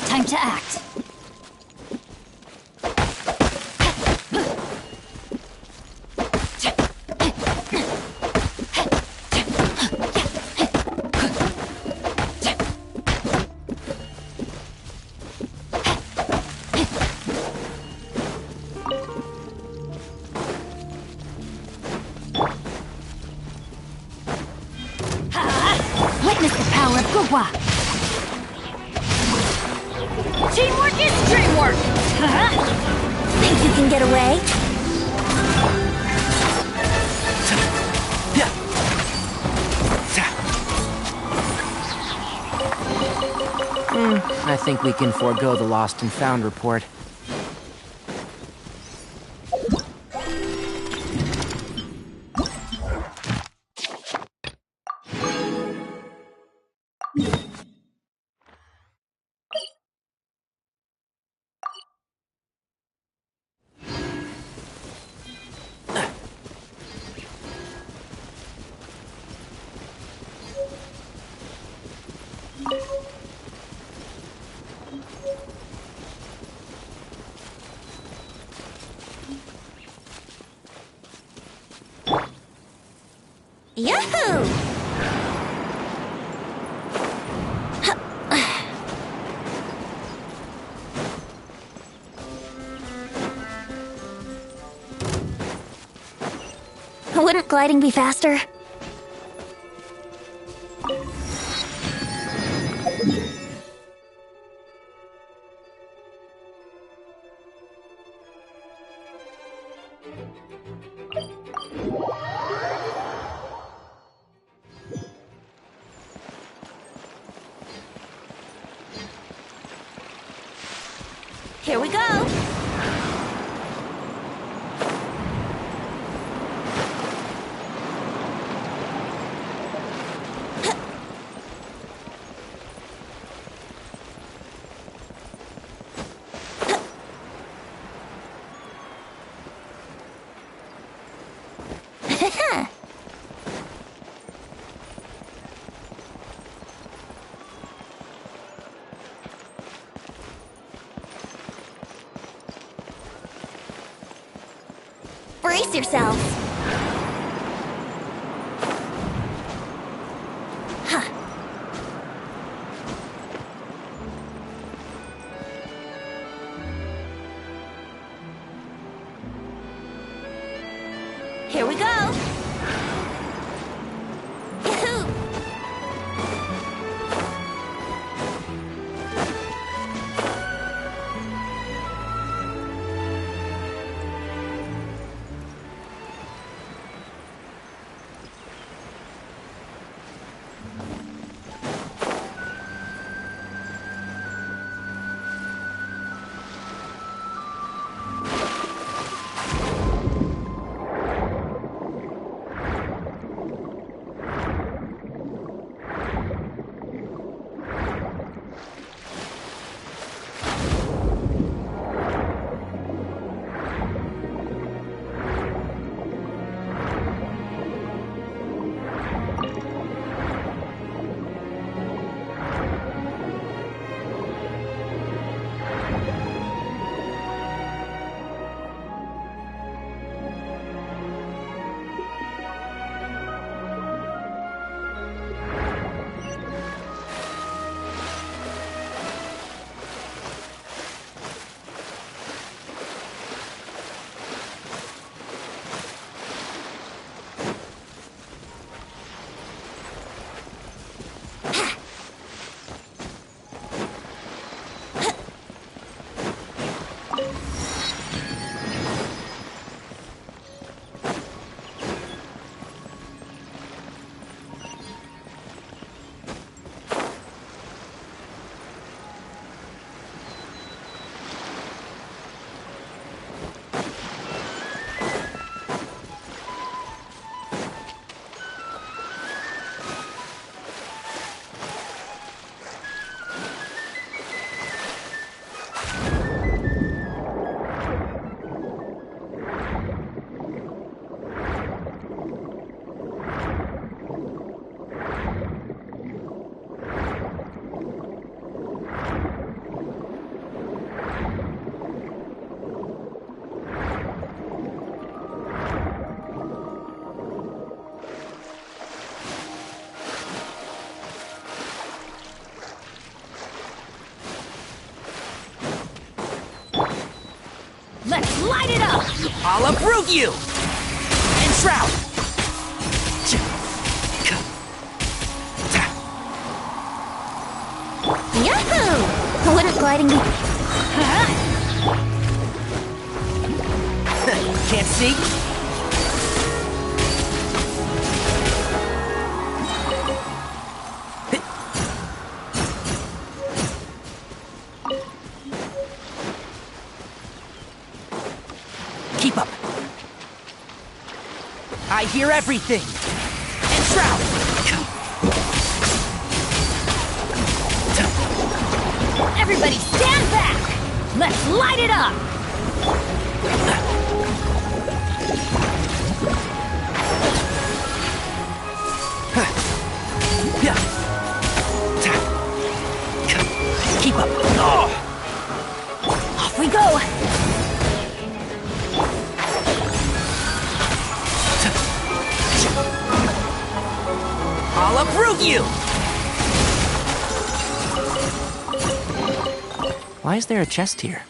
Time to act. Witness the power of Gugwa. Teamwork is dreamwork! Think you can get away? I think we can forego the lost and found report. Yahoo! Wouldn't gliding be faster? Here we go! Brace yourselves! Huh. Here we go! Yahoo! light it up! I'll uproot you! Enshroud! Yahoo! Wouldn't gliding be... Can't see? Keep up. I hear everything. Enshroud! Everybody stand back! Let's light it up! Keep up. Off we go! I'll uproot you! Why is there a chest here?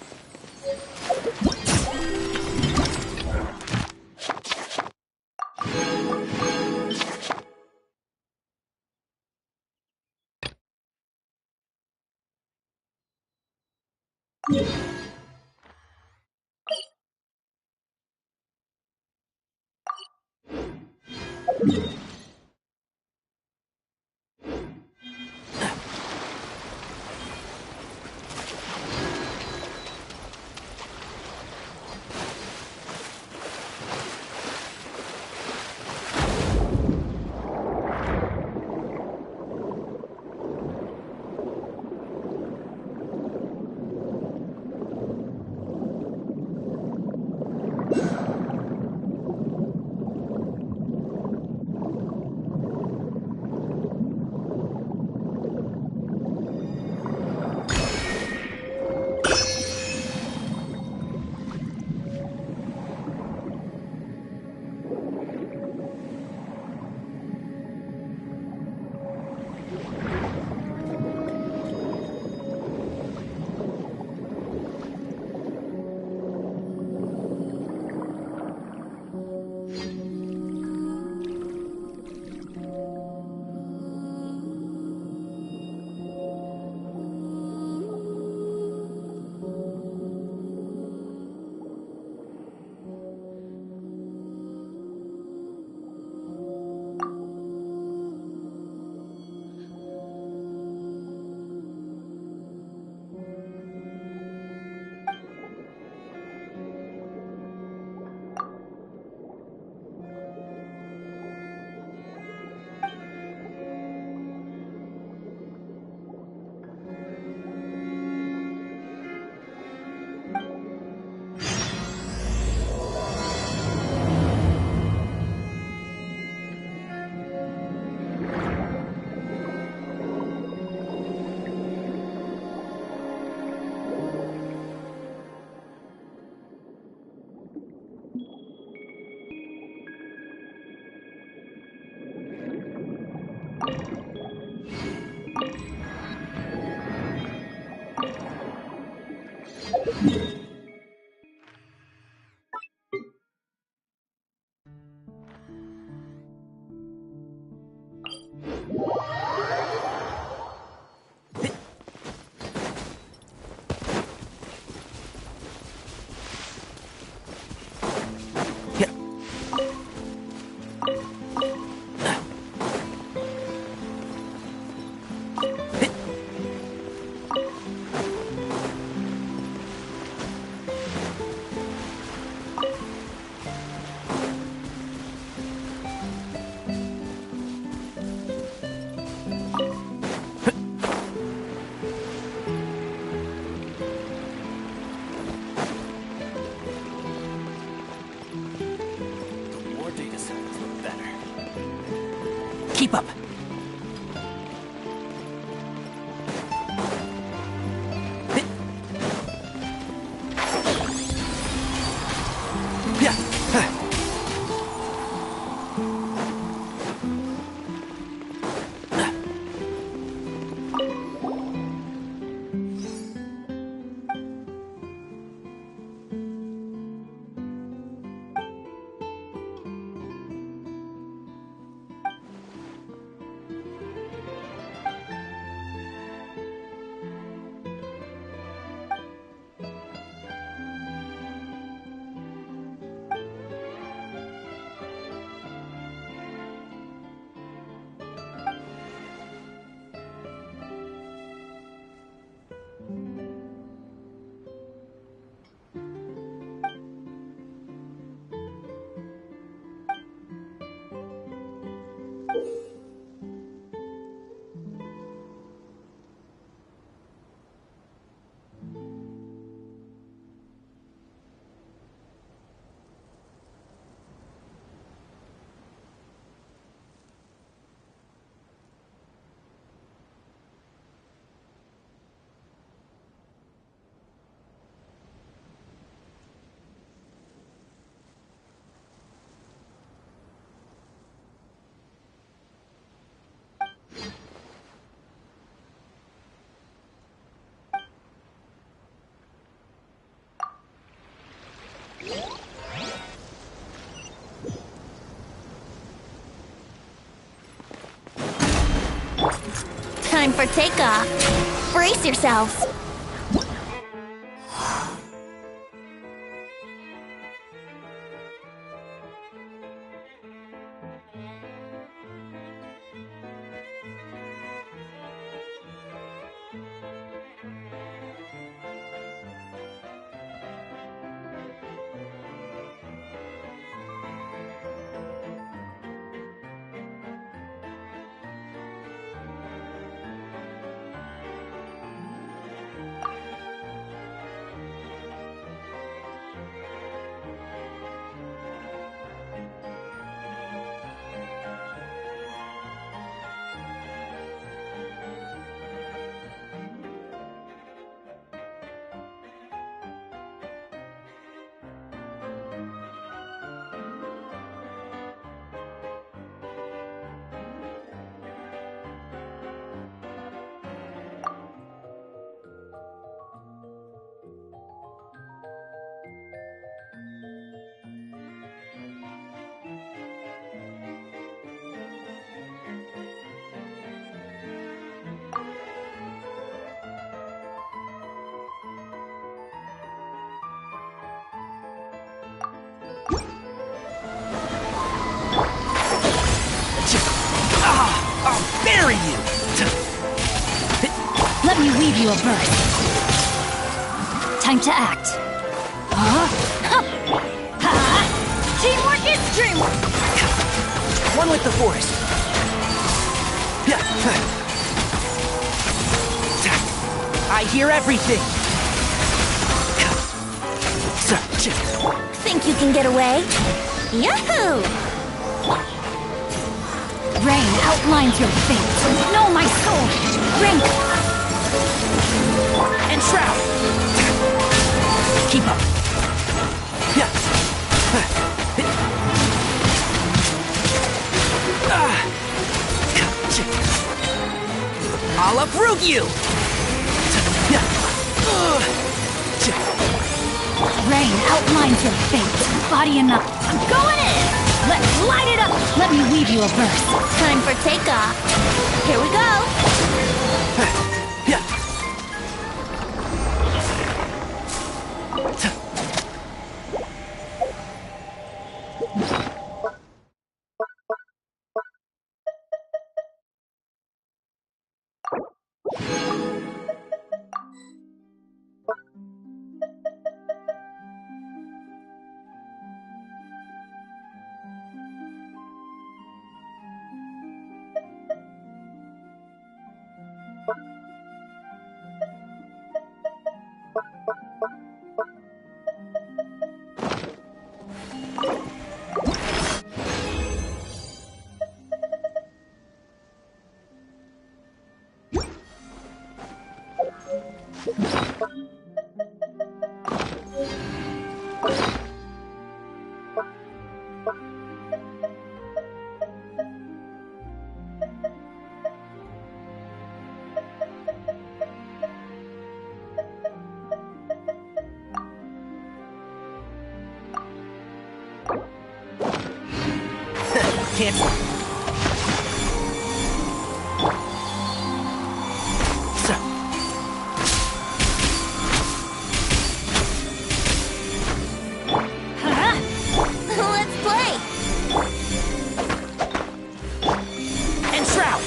Keep up. for takeoff. Brace yourselves. I'll bury you! Let me weave you a burst. Time to act. Huh? Teamwork is dreamwork! One with the force. I hear everything. Think you can get away? Yahoo! Rain outlines your fate. Know my soul! Rain! And Shroud! Keep up. I'll uproot you! Rain outlines your fate. Body enough. I'm going in! Let's light it up! Let me weave you a burst. Time for takeoff. Here we go! Cancel. Let's play! And Shroud!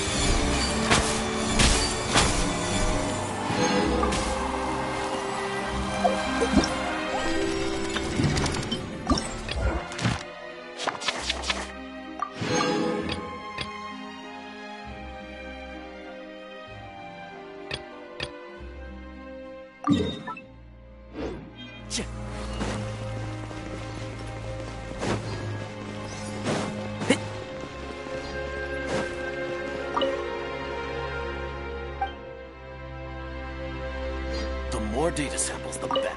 The more data samples, the better.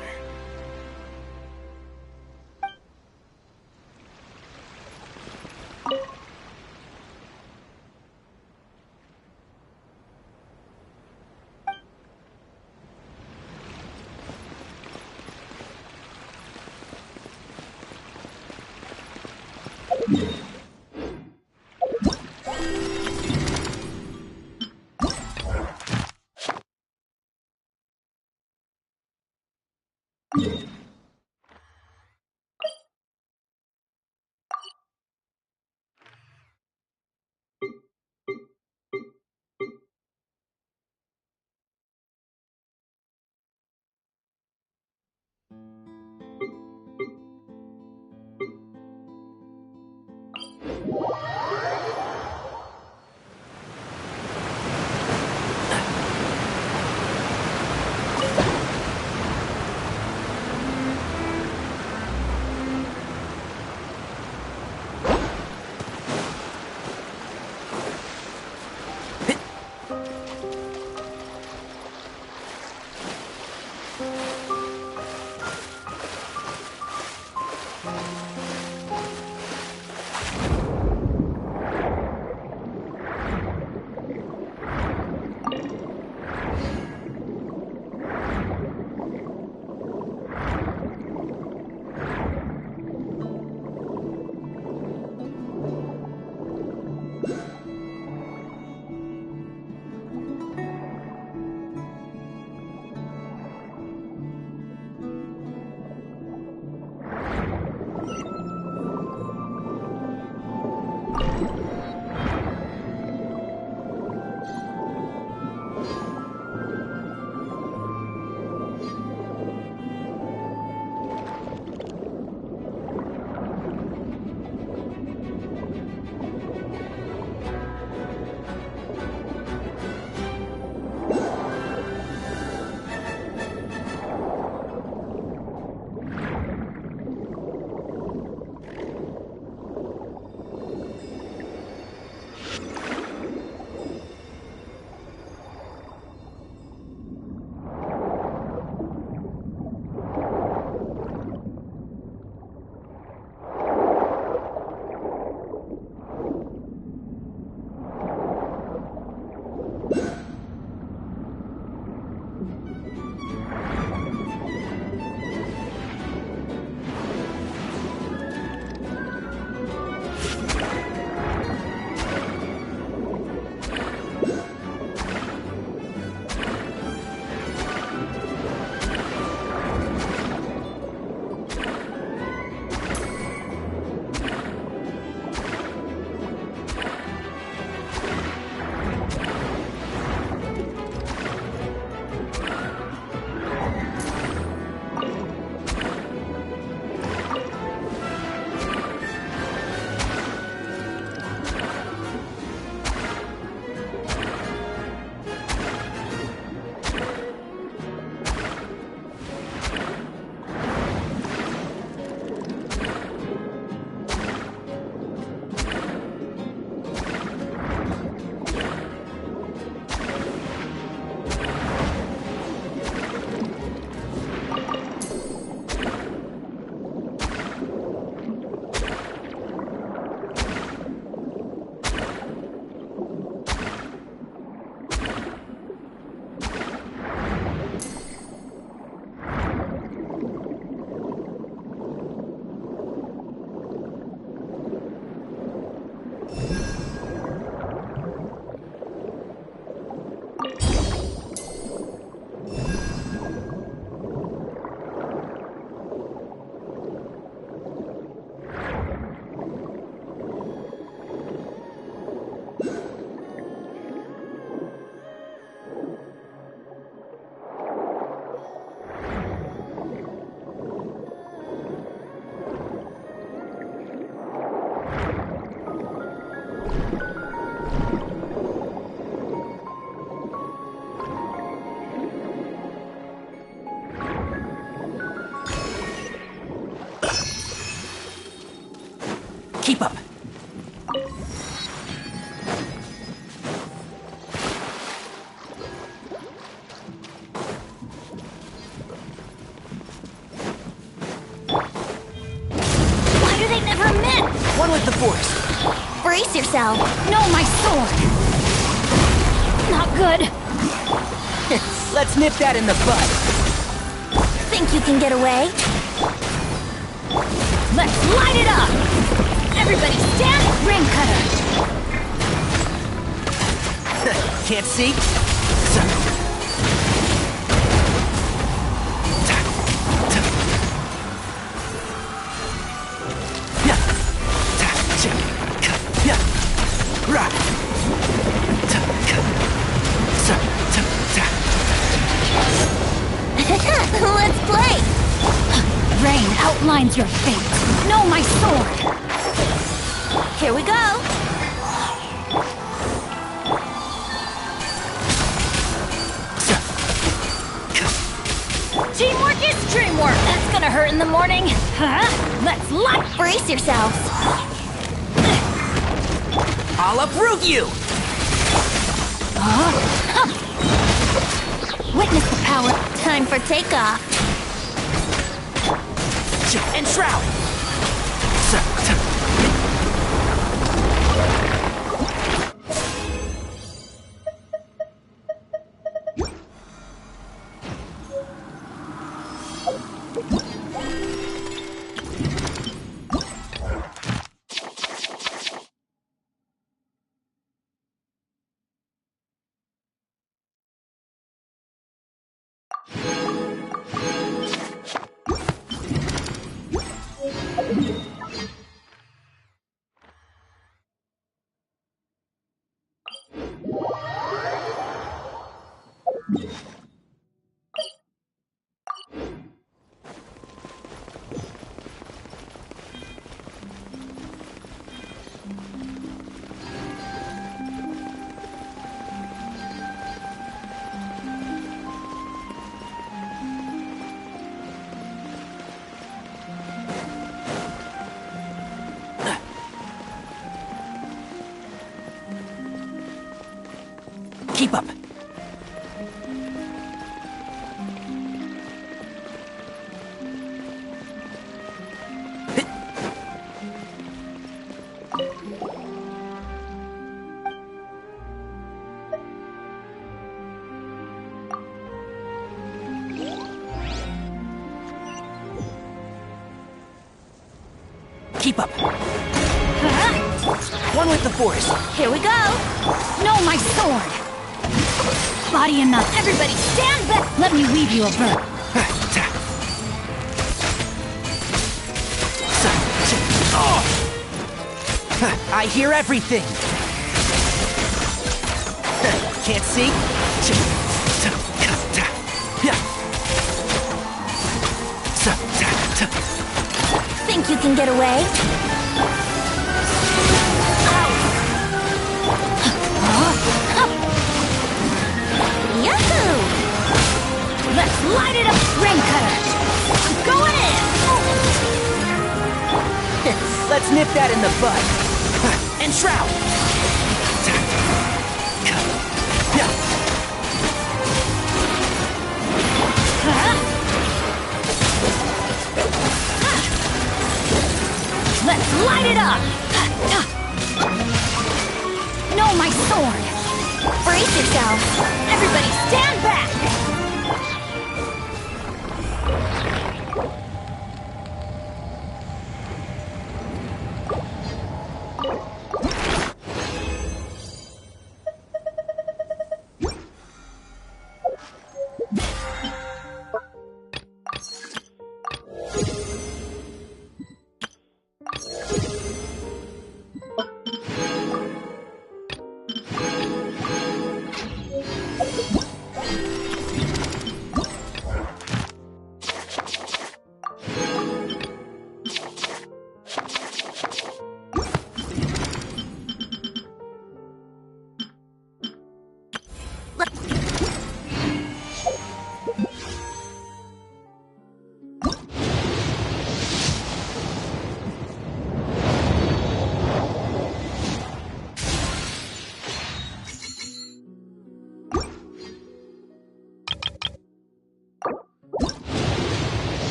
Keep up. Why do they never miss? One with the force. Brace yourself. No, my sword. Not good. Let's nip that in the bud. Think you can get away? Let's light it up! Everybody stand! Rain cutter! Can't see? Let's play! Rain outlines your fate. No, my sword! Here we go! Teamwork is dreamwork! That's gonna hurt in the morning! Huh? Let's light! Brace yourselves! I'll uproot you! Witness the power. Time for takeoff. And shroud! Keep up. Keep up. One with the force. Here we go! No, my sword! Body enough. Everybody stand back! Let me weave you a bird. I hear everything. Can't see? Think you can get away? Yahoo! Let's light it up! Rain cutter! I'm going in! Let's nip that in the bud. And shroud! Let's light it up! No, my sword! Brace yourself! Everybody stand back!